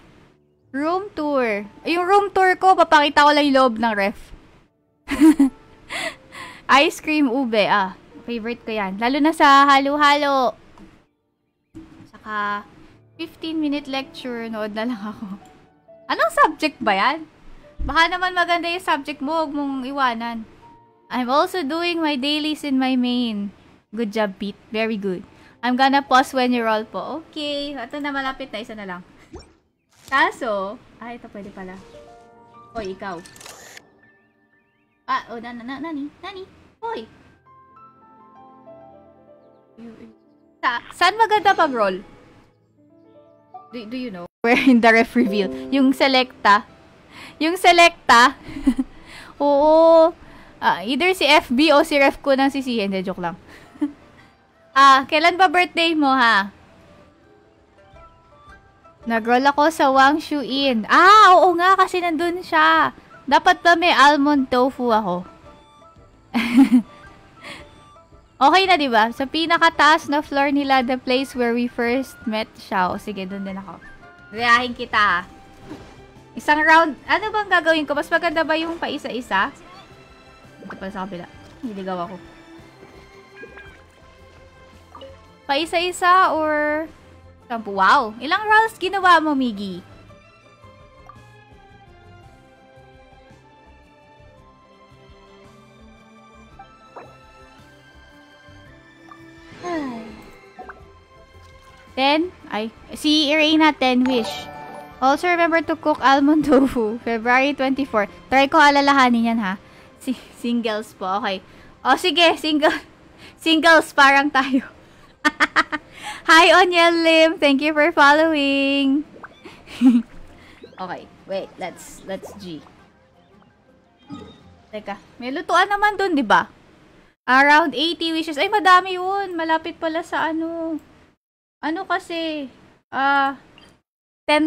Room tour. Yung room tour ko, papakita ko lang yung loob ng ref. Ice cream ube. Favorite ko yan. Lalo na sa halo-halo. Saka, 15-minute lecture. Nood na lang ako. Anong subject ba yan? Baka naman maganda yung subject mo. Huwag mong iwanan. I'm also doing my dailies in my main. Good job, Pete. Very good. I'm gonna pause when you roll po. Okay. Ito na malapit na. Isa na lang. Kaso, ito pwede pala. Hoy, ikaw. Nani? Hoy. Saan maganda pag-roll? Do you know? Where in the ref reveal? Yung selecta. Oo. Either si FB o si ref ko nang sisihin. Hindi, joke lang. Kailan ba birthday mo, ha? Nag-roll ako sa Wang Shu In. Oo nga, kasi nandun siya. Dapat ba may almond tofu ako? Okay na, diba? Sa pinakataas na floor nila, the place where we first met siya. Sige, dun din ako. Gayahin kita. Isang round. Ano bang gagawin ko? Mas maganda ba yung paisa-isa? Ito pala sa kabila. Niligaw ako. Paisa-isa or... Wow! Ilang rolls ginawa mo, Miggy? Ten? Si Irena, 10 wish. Also remember to cook almond tofu. February 24. Try ko alalahanin yan, ha? Singles po, okay. Sige, singles parang tayo. Hi, Onyel Lim. Thank you for following. Okay, wait. Let's G. Teka, may lutuan naman dun, di ba? Around 80 wishes. Ay, madami yun. Malapit pala sa ano. Ano kasi, 10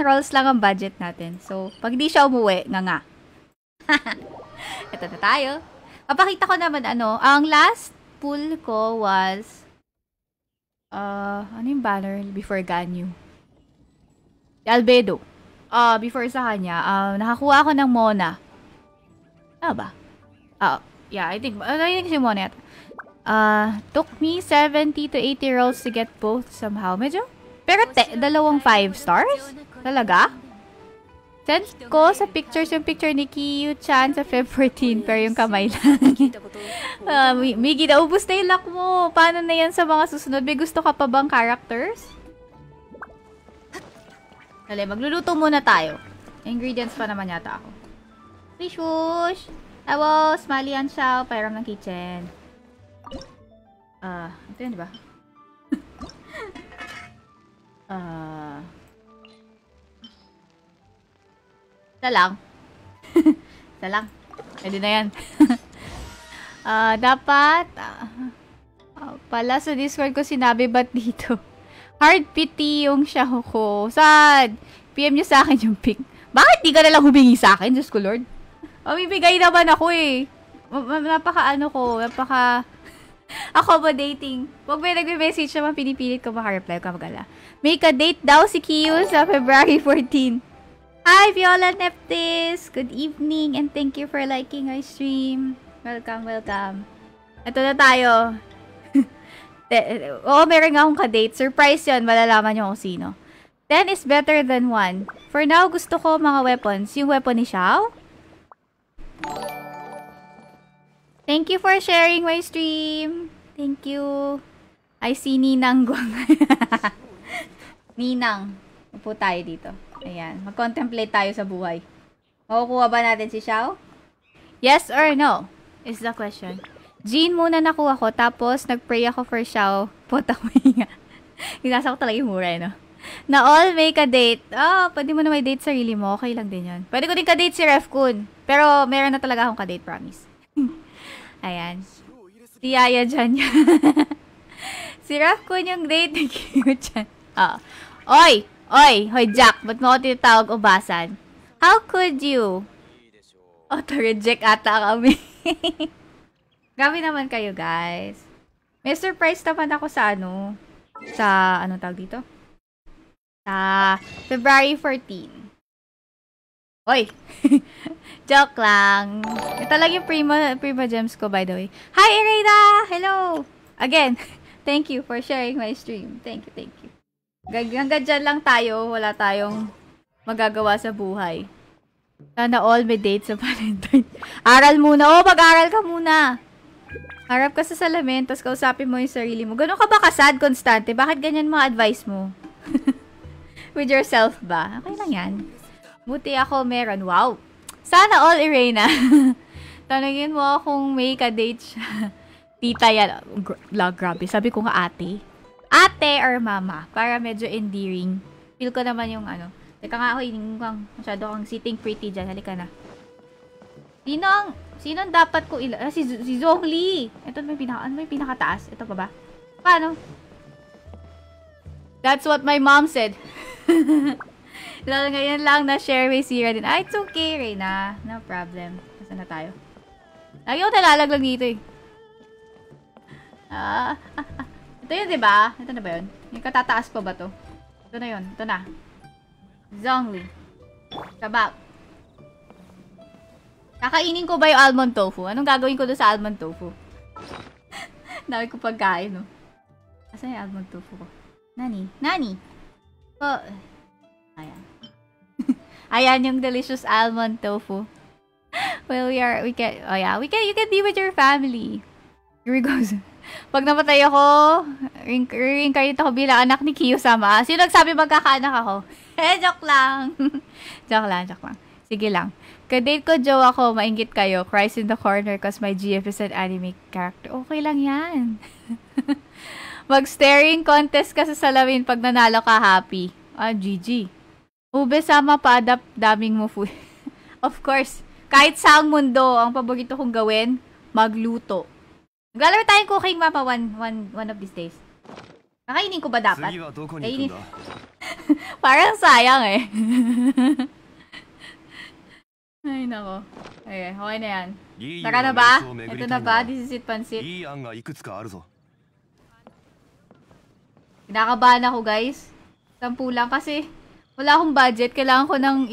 rolls lang ang budget natin. So, pag di siya umuwi, nga. Ito na tayo. Papakita ko naman ang last pull ko was, ano yung banner before Ganyu? Albedo. Before sa kanya, nakakuha ako ng Mona. Ba? Yeah, I think si Mona yata. Took me 70 to 80 rolls to get both somehow. Medyo, pero dalawang 5 stars? Talaga? Send ko sa pictures yung picture ni Kiyu-chan sa Feb 14, pero yung kamay lang. Miggy, naubos na yung luck mo. Paano na yan sa mga susunod? May gusto ka pa bang characters? Dali, magluluto muna tayo. Ingredients pa naman yata ako. Wish whoosh! Awo, smiley yan siya. Pairam ng kitchen. Ito yun, diba? Isa lang. Isa lang. Pwede na yan. Dapat, pala sa Discord ko sinabi, ba't dito? Hard pity yung shaho ko. Sad. PM nyo sa akin yung pic. Bakit di ka nalang humingi sa akin? Diyos ko, Lord. Mamibigay naman ako eh. Napaka accommodating. Pag may nagme-message naman, pinipilit ko maka-reply ko magala. Make a date daw si Kiyo sa February 14. Hi, Viola Neptis! Good evening and thank you for liking my stream. Welcome. Ito na tayo. Meron nga akong ka-date. Surprise yun. Malalaman nyo kung sino. 10 is better than 1. For now, gusto ko mga weapons. Yung weapon ni Xiao. Thank you for sharing my stream. Thank you. I see Ninang Guang. Ninang. Upo tayo dito. Ayan. Mag-contemplate tayo sa buhay. Makukuha ba natin si Xiao? Yes or no? Is the question. Jean muna nakuha ko. Tapos, nag-pray ako for Xiao. Putang may nga. Inasa ko talaga yung mura, no? Na all make a date. Pwede mo na may date sarili mo. Okay lang din yun. Pwede ko din ka-date si Ref Kun. Pero, meron na talaga akong ka-date, promise. Ayan. Si Yaya dyan yan. Si Ref Kun yung date ni Kiyo dyan. Oy, hoy Jack, ba't mo ako tinatawag ubasan? How could you? Auto-reject ata kami. Grabe naman kayo, guys. May surprise naman ako sa anong tawag dito? Sa February 14. Oy! Joke lang. Ito lang yung Prima Gems ko, by the way. Hi, Irena! Hello! Again, thank you for sharing my stream. Thank you. Hanggang dyan lang tayo. Wala tayong magagawa sa buhay. Sana all may date sa Valentine. Aral muna. Oh, mag-aral ka muna. Harap ka sa salamin, tapos kausapin mo yung sarili mo. Ganun ka ba kasad, konstante? Bakit ganyan mga advice mo? With yourself ba? Okay lang yan. Buti ako meron. Wow! Sana all, Irena. Tanungin mo kung may ka-date siya. Tita yan. Grabe. Sabi ko nga ate. Ate or mama. Para medyo endearing. Feel ko naman yung ano. Teka nga ako, masyado kang sitting pretty dyan. Halika na. Sino ang dapat ko si Zhongli. Ito may pinakataas. Ito pa ba? Paano? That's what my mom said. Ngayon lang na share may sira din. Ah, it's okay, Reyna. No problem. Saan na tayo? Lagi ako nalalaglag dito eh. Ito yun, diba? Ito na ba yun? Yung katataas pa ba to? Ito na yun. Ito na. Zhongli. Kabak. Kakainin ko ba yung almond tofu? Anong gagawin ko doon sa almond tofu? Dami ko pagkain, no? Asan yung almond tofu ko? Nani? Oh. Ayan. Ayan yung delicious almond tofu. Well, you can be with your family. Here we go. Pag namatay ako, reincarnate ako bilang anak ni Kiyo-sama. Sino nagsabi magkakaanak ako? Joke lang. Joke lang. Sige lang. Kadate ko, Joe ako, mainggit kayo. Cries in the corner cause my GF is an anime character. Okay lang yan. Mag-staring contest ka sa salamin pag nanalo ka, happy. GG. Ube, sama pa, daming mo food. Of course. Kahit saang mundo, ang paborito kong gawin, magluto. Maglalaro tayong cooking mapa one of these days. Nakainin ko ba dapat? Kainin. Parang sayang eh. Ay, nako. Okay na yan. Tara na ba? Ito na ba? This is it, pansit. Kinakabahan ako, guys. 10 lang kasi wala akong budget. Kailangan ko nang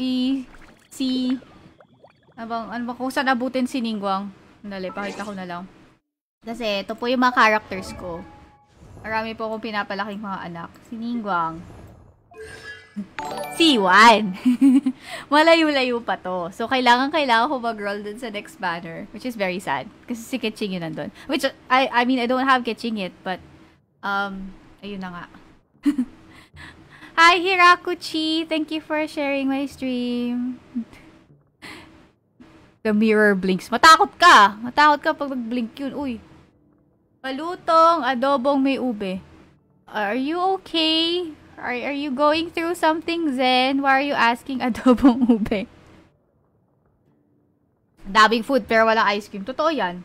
ano ba kung saan abutin si Ningguang. Dali, pakita ko na lang. Kasi ito po yung mga characters ko. Marami po akong pinapalaking mga anak. Si Ningguang. Si Juan. Malayo-layo pa to. So, kailangan ko mag-roll dun sa next banner. Which is very sad. Kasi si Ketching yun nandun. Which, I mean, I don't have Ketching yet. But, ayun na nga. Hi, Hirakuchi! Thank you for sharing my stream. The mirror blinks. Matakot ka pag nag-blink yun. Uy. Palutong, adobong may ube. Are you okay? Are you going through something, Zen? Why are you asking adobong ube? Daming food pero walang ice cream. Totoo yan.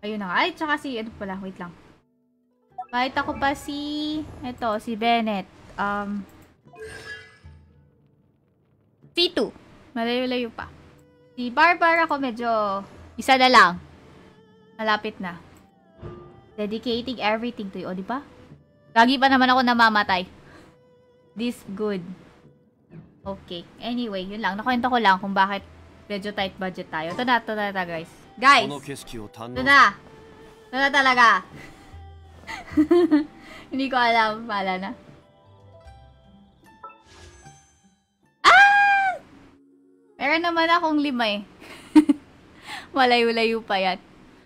Ayun na nga. Ay, tsaka ano pala. Wait lang. Kahit ako pa si Bennett. C2. Malayo-layo pa. Si Barbara ko medyo isa na lang. Malapit na. Dedicating everything to you. O, diba? Lagi pa naman ako namamatay. This good. Okay. Anyway, yun lang. Nakwento ko lang kung bakit medyo tight budget tayo. Ito na, guys. Guys! Ito na. Ito na talaga. Hindi ko alam. Pala na. Meron naman akong 5 eh. Malayo-layo pa yan.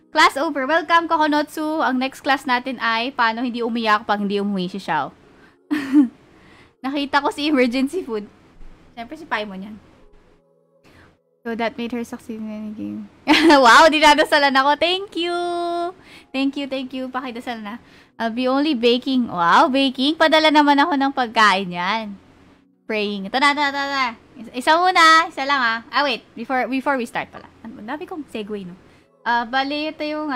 Class over. Welcome, Kokonotsu. Ang next class natin ay paano hindi umiyak pag hindi umuwi si Xiao. Nakita ko si emergency food. Siyempre si Paimon yan. So that made her succeed in any game. Wow, dinadasalan ako. Thank you. Thank you. Pakidasal na. I'll be only baking. Wow, baking. Padala naman ako ng pagkain yan. Praying. Ito na. Isa muna. Isa lang ah. Wait. Before we start pala. Dami kong segue, no? Bali, ito yung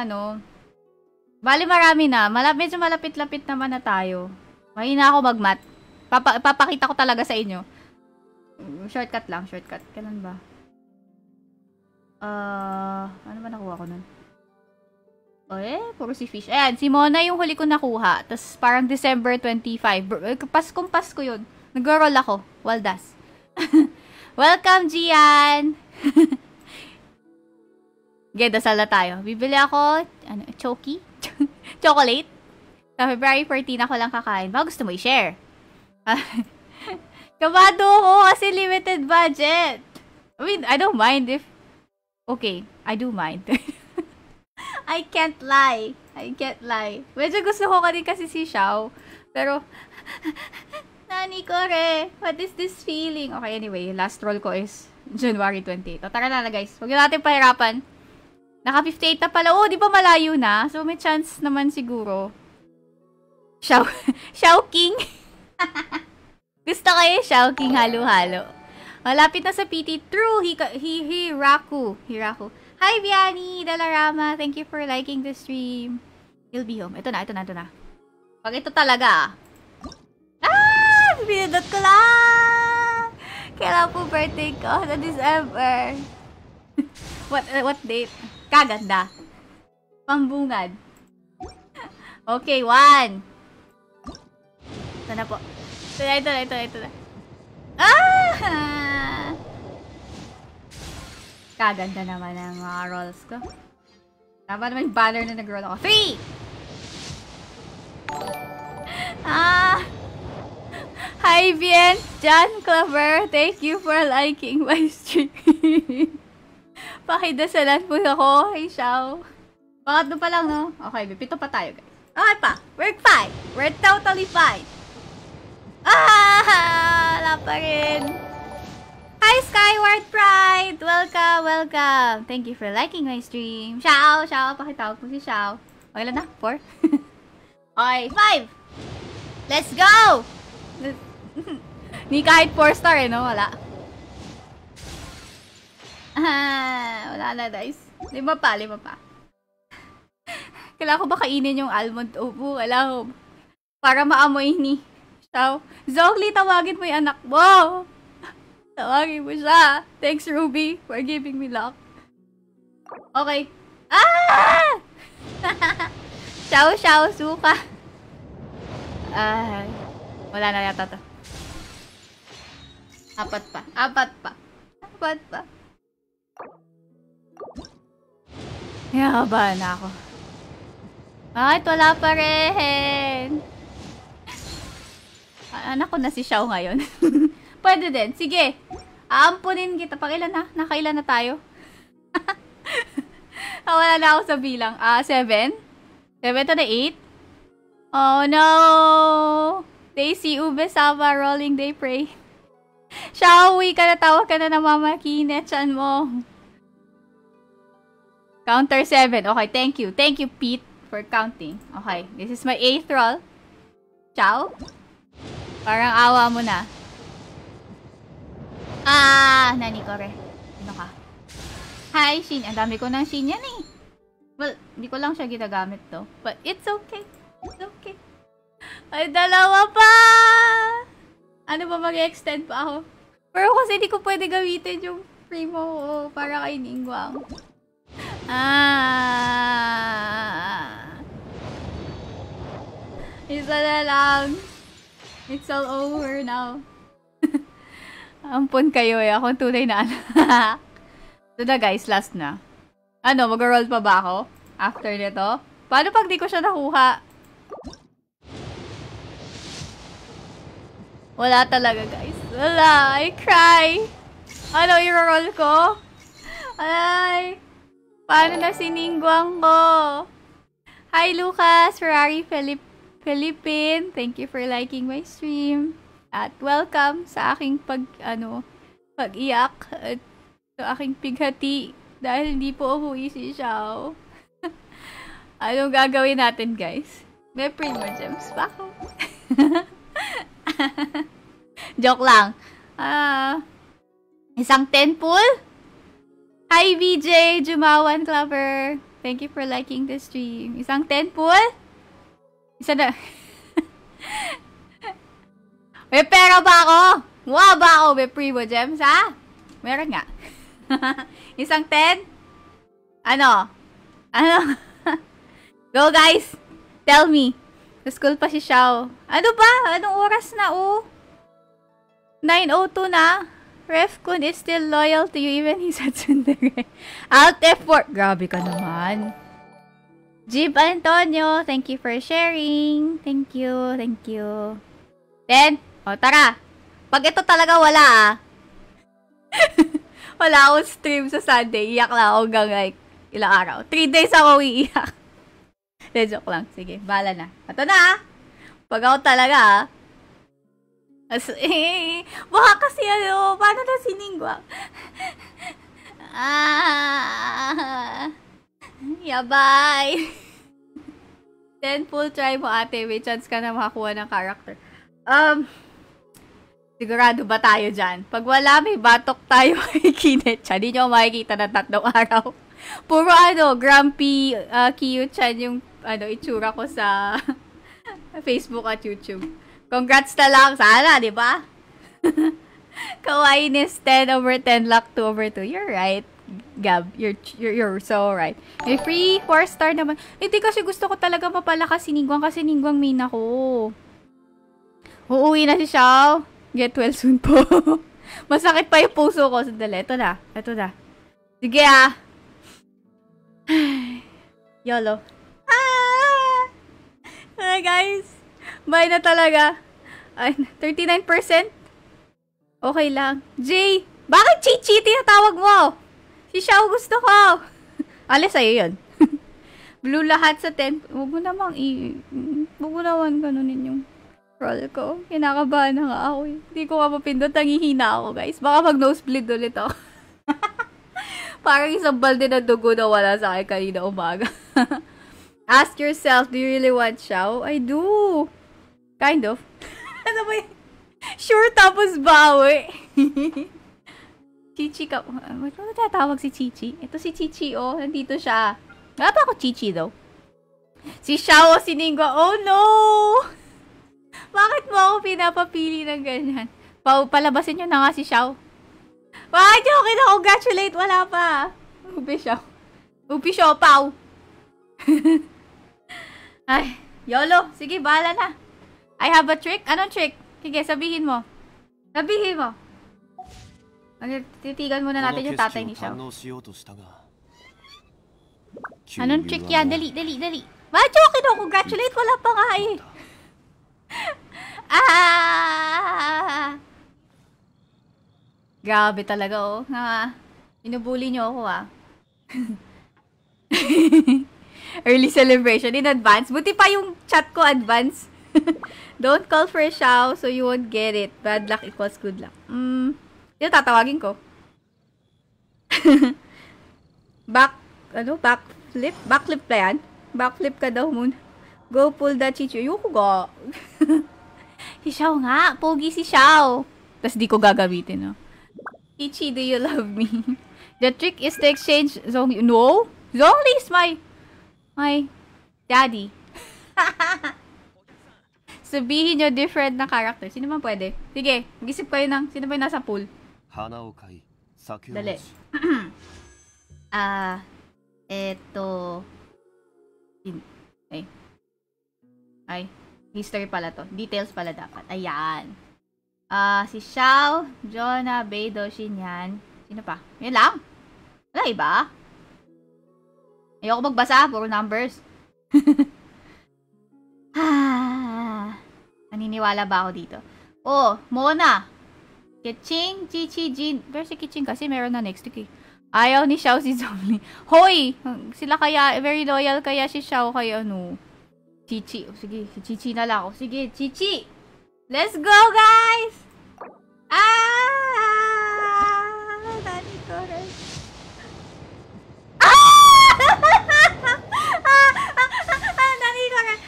Bali, marami na. Medyo malapit-lapit naman na tayo. Mahina ako mag-math. Papakita ko talaga sa inyo. Shortcut lang. Kailan ba? Ano ba nakuha ko nun? Puro si Fish. Ayan, si Mona yung huli ko nakuha. Tapos parang December 25. Pasko yun. Nag-roll ako. Waldas. Welcome, Gian! Okay, dasal na tayo. Bibili ako, choki? Chocolate? Sa February 14 ako lang kakain. Baka gusto mo i-share? Kabado ko kasi limited budget. I mean, I don't mind if... Okay, I do mind. I can't lie. Medyo gusto ko ka din kasi si Xiao. Pero, Nani Kore, what is this feeling? Okay, anyway, last roll ko is January 28. O, tara na guys. Huwag na natin pahirapan. Naka 58 na pala. Oh, di ba malayo na? So, may chance naman siguro. Xiao King. Gusto kayo Xiao King halo-halo. Malapit na sa PT. True, Hiraku. Hi, Vianney, Dalarama. Thank you for liking the stream. He'll be home. Ito na. Pag ito talaga, pinindot ko lang. Kailan po birthday ko? Sa December. What date? Kaganda. Pambungad. Okay, 1. Ito na po. Ito na. Kaganda naman ang mga rolls ko. Tama naman yung banner na nag-roll ako. 3! Hi, Bien! John Clover! Thank you for liking my stream. Pakidasalan po ako. Hey, Xiao. Bakit pa lang, no? Okay, 7 pa tayo, guys. Okay pa. We're fine. We're totally fine. Wala pa rin. Hi, Skyward Pride! Welcome! Thank you for liking my stream. Xiao! Pakitawag po si Xiao. Okay lang na? 4? Okay, 5! Let's go! Ni kahit 4-star no? Wala. Wala na, guys. 5 pa. Kailangan ko ba kainin yung almond tofu? Kailangan ko. Para maamoy ni Xiao. Zogli, tawagin mo yung anak mo. Tawagin mo siya. Thanks, Ruby, for giving me luck. Okay. Xiao, suka. Wala na yata to. 4 pa. Yaban na ako. Bakit wala pa rin? Anak ko na si Xiao ngayon. Pwede din. Sige. Aampunin kita. Pakilan na? Nakailan na tayo? Wala na ako sa bilang. 7? 7 to the 8? Oh no! Daisy, Ube, Saba, Rolling Day, Pray. Xiao, uwi ka na. Tawag ka na ng Mama Kinechan mo. Counter 7. Okay, thank you. Thank you, Pete, for counting. Okay, this is my 8th roll. Xiao? Parang awa mo na. Nani Kore. Ano ka? Hi, Shin. Ang dami ko ng Shin yan eh. Well, hindi ko lang siya ginagamit to. But it's okay. It's okay. Ay, 2 pa! Ano ba, mag-extend pa ako? Pero kasi hindi ko pwede gamitin yung primo ko para kay Ningguang. Isa na lang. It's all over now. Ampun kayo eh. Akong tunay na anak. So na guys, last na. Ano, mag-roll pa ba ako? After nito? Paano pag di ko siya nakuha? Wala talaga guys. Wala. I cry. Ano, i-roll ko? Ay. Paano na siningguang ko? Hi Lucas, Ferrari, Philippine. Thank you for liking my stream. At welcome sa aking pag-iyak at sa aking pighati dahil hindi po umuwi si Xiao. Anong gagawin natin, guys? May Primo Gems pa ako. Joke lang. Isang 10 pool? Hi, VJ, Jumawan Clover. Thank you for liking the stream. Isang 10 pool? Isa na. May pera ba ako? Mukha ba ako may Primo Gems, ha? Meron nga. Isang 10? Ano? Go, guys. Tell me. Sa school pa si Xiao. Ano ba? Anong oras na, oh? 9:02 na. Ref Kun is still loyal to you even he's at Tsundere. Alt F4. Grabe ka naman. Jib Antonio, thank you for sharing. Thank you, thank you. Then, tara. Pag ito talaga wala wala akong stream sa Sunday. Iyak lang ako hanggang like ilang araw. 3 days ako iiyak. De, joke lang. Sige, bahala na. Ito na Pag ako talaga baka kasi paano na siningwa? Yabay. Then, full try mo ate. May chance ka na makakuha ng character. Sigurado ba tayo dyan? Pag wala, may batok tayo kay Kinet-chan. Hindi nyo makikita na 3 araw. Puro grumpy Kiyu-chan yung itsura ko sa Facebook at YouTube. Congrats na lang. Sana, di ba? Kawainis 10/10, luck 2/2. You're right, Gab. You're so right. May free 4-star naman. Hindi kasi gusto ko talaga mapalakas si Ningguang kasi Ningguang main ako. Uuwi na si Xiao. Get well soon po. Masakit pa yung puso ko. Sandali. Ito na. Sige YOLO. Guys. Bye na talaga. Ay, 39%. Okay lang. Jay, bakit Chichi tinatawag mo? Si Xiao gusto ko. Alis sa'yo yun. Blue lahat sa 10. Huwag mo naman ganunin yung roll ko. Kinakabahan na nga ako eh. Hindi ko mapapindot. Nangihina ako guys. Baka mag-nosebleed ulit ako. Parang isang balde na dugo na wala sa akin kanina umaga. Ask yourself, do you really want Xiao? I do. Kind of. Ano ba yun? Sure, tapos bawi. Chichi ka. Ano tatawag si Chichi? Ito si Chichi, nandito siya. Nga ba ako Chichi, though? Si Xiao o si Ningguang. Oh, no! Bakit mo ako pinapapili ng ganyan? Palabasin nyo na nga si Xiao. Bakit nyo congratulate? Wala pa. Upi Xiao. Upi Xiao, pao. Ay, YOLO. Sige, bahala na. I have a trick. Anong trick? Sige, sabihin mo. Titigan muna natin yung tatay ni Xiao. Anong trick yan? Dali. Bakit yung congratulate? Wala pa nga eh. Grabe talaga inubuli nyo ako Early celebration in advance. Buti pa yung chat ko advance. Don't call for Xiao so you won't get it. Bad luck equals good luck. Yung tatawagin ko. Backflip? Backflip pa yan? Backflip ka daw muna. Go pull that Chichi. Ayoko ga. Si Xiao nga. Pogi si Xiao. Tapos di ko gagamitin, Chichi, do you love me? The trick is to exchange Zhongli. No? Zhongli is my daddy. Sabihin nyo different na character. Sino man pwede? Sige, mag-isip kayo ng sino ba yung nasa pool? Dali. Eto. Ay, history pala to. Details pala dapat. Ayan. Si Xiao, Jonah, Beidou, Xinyan. Sino pa? Yun lang. Wala iba? Ayoko magbasa. Puro numbers. Naniniwala ba ako dito? Mona. Kiching, Chichi, Jin. Pero si Kiching kasi meron na next week eh. Ayaw ni Xiao si Zhongli. Hoy! Sila kaya, very loyal kaya si Xiao kay Chichi. Sige, si Chichi na lang. Sige, Chichi! Let's go, guys! Nani ko rin. Nani ko rin.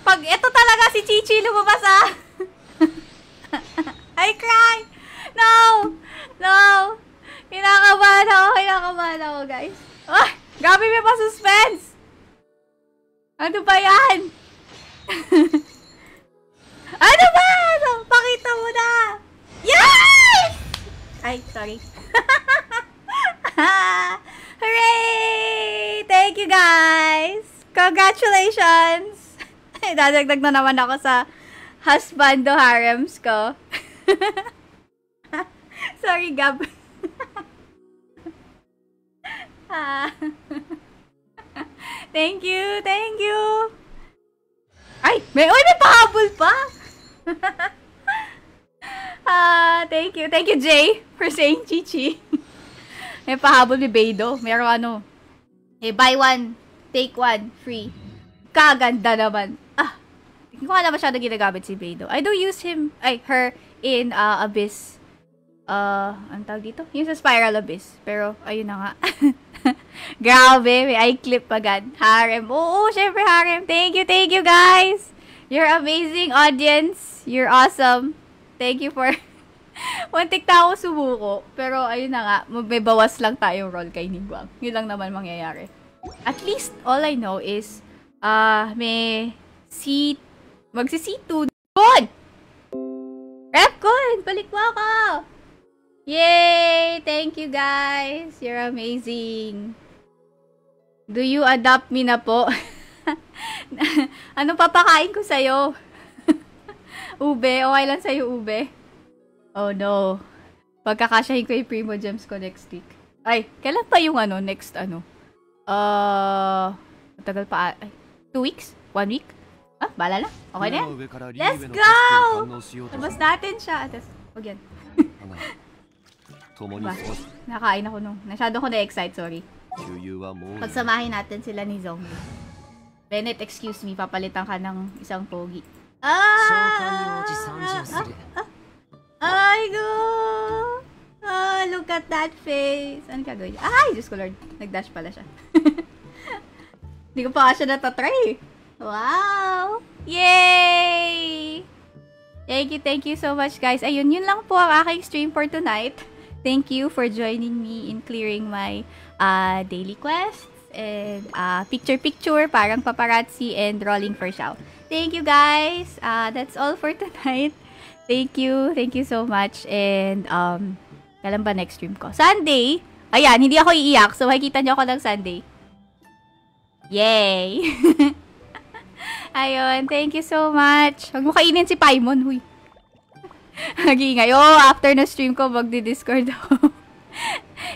Pag ito talaga si Chichi lumabas I cry! No! Kinakabahan ako guys. Grabe may pa-suspense! Ano ba yan? Ano ba? Pakita mo na! Yes! Ay, sorry. Hooray! Thank you guys! Congratulations! Dadagdag na naman ako sa husbando harems ko. Sorry, Gab. Thank you, thank you. Ay, may pahabol pa. Thank you, Jay, for saying Chichi. May pahabol ni Beidou. Meron buy one, take one, free. Kaganda naman. Hindi ko alam masyado ginagamit si Beidou. I do use her in Abyss. Ang tawag dito? Yung sa Spiral Abyss. Pero, ayun na nga. Grabe, may iClip agad. Harem. Oo, syempre harem. Thank you guys. You're amazing audience. You're awesome. Thank you for... Muntik na ako sumuko. Pero, ayun na nga. May bawas lang tayong role kay Ningguang. Yun lang naman mangyayari. At least, all I know is, may magsi-C2. Good! Repcon! Balik mo ako! Yay! Thank you guys! You're amazing. Do you adopt me na po? Anong papakain ko sa'yo? Ube? Okay lang sa'yo, ube? Oh no. Pagkakasyahin ko yung Primo Gems ko next week. Ay, kailan pa yung next matagal pa. 2 weeks? 1 week? Bala na. Okay na yan. Let's go! Labas natin siya. Huwag yan. Diba? Nakain ako nung. Masyado ko na-excite, sorry. Pagsamahin natin sila ni Zombie. Bennett, excuse me. Papalitan ka ng isang pogi. Ay, go! Look at that face. Ano gagawin? Ay, Diyos ko Lord. Nag-dash pala siya. Hindi ko pa siya natatry. Wow! Yay! Thank you so much, guys. Ayun, yun lang po ang aking stream for tonight. Thank you for joining me in clearing my daily quests and picture-picture, parang paparazzi, and rolling for Xiao. Thank you, guys. That's all for tonight. Thank you so much. And, kailan ba next stream ko? Sunday! Ayan, hindi ako iiyak. So, makikita niyo ako ng Sunday. Yay! Ayun, thank you so much. Huwag mo kainin si Paimon, huy. Nag-iingay. After na stream ko, magdi-Discord ako.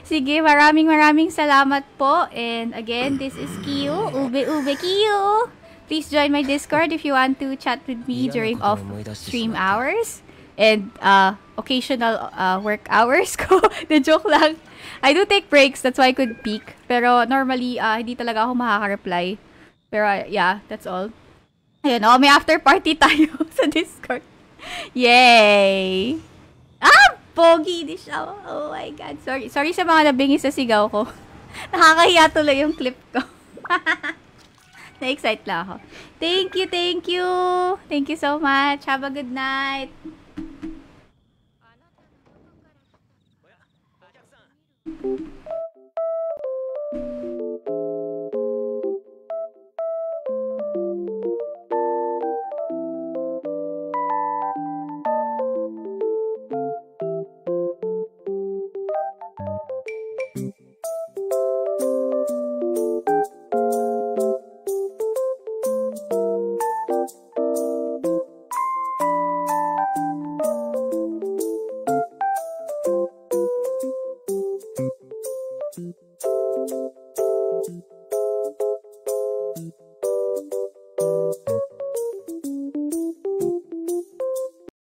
Sige, maraming salamat po. And again, this is Kiyo. Ube Kiyo. Please join my Discord if you want to chat with me during off-stream hours. And occasional work hours ko. The joke lang. I do take breaks, that's why I could peek. Pero normally, hindi talaga ako makaka-reply. Pero yeah, that's all. Ayun, may after party tayo sa Discord. Yay! Pogi di siya. Oh my God. Sorry sa mga nabingi sa sigaw ko. Nakakahiya tuloy yung clip ko. Na-excite lang ako. Thank you. Thank you so much. Have a good night.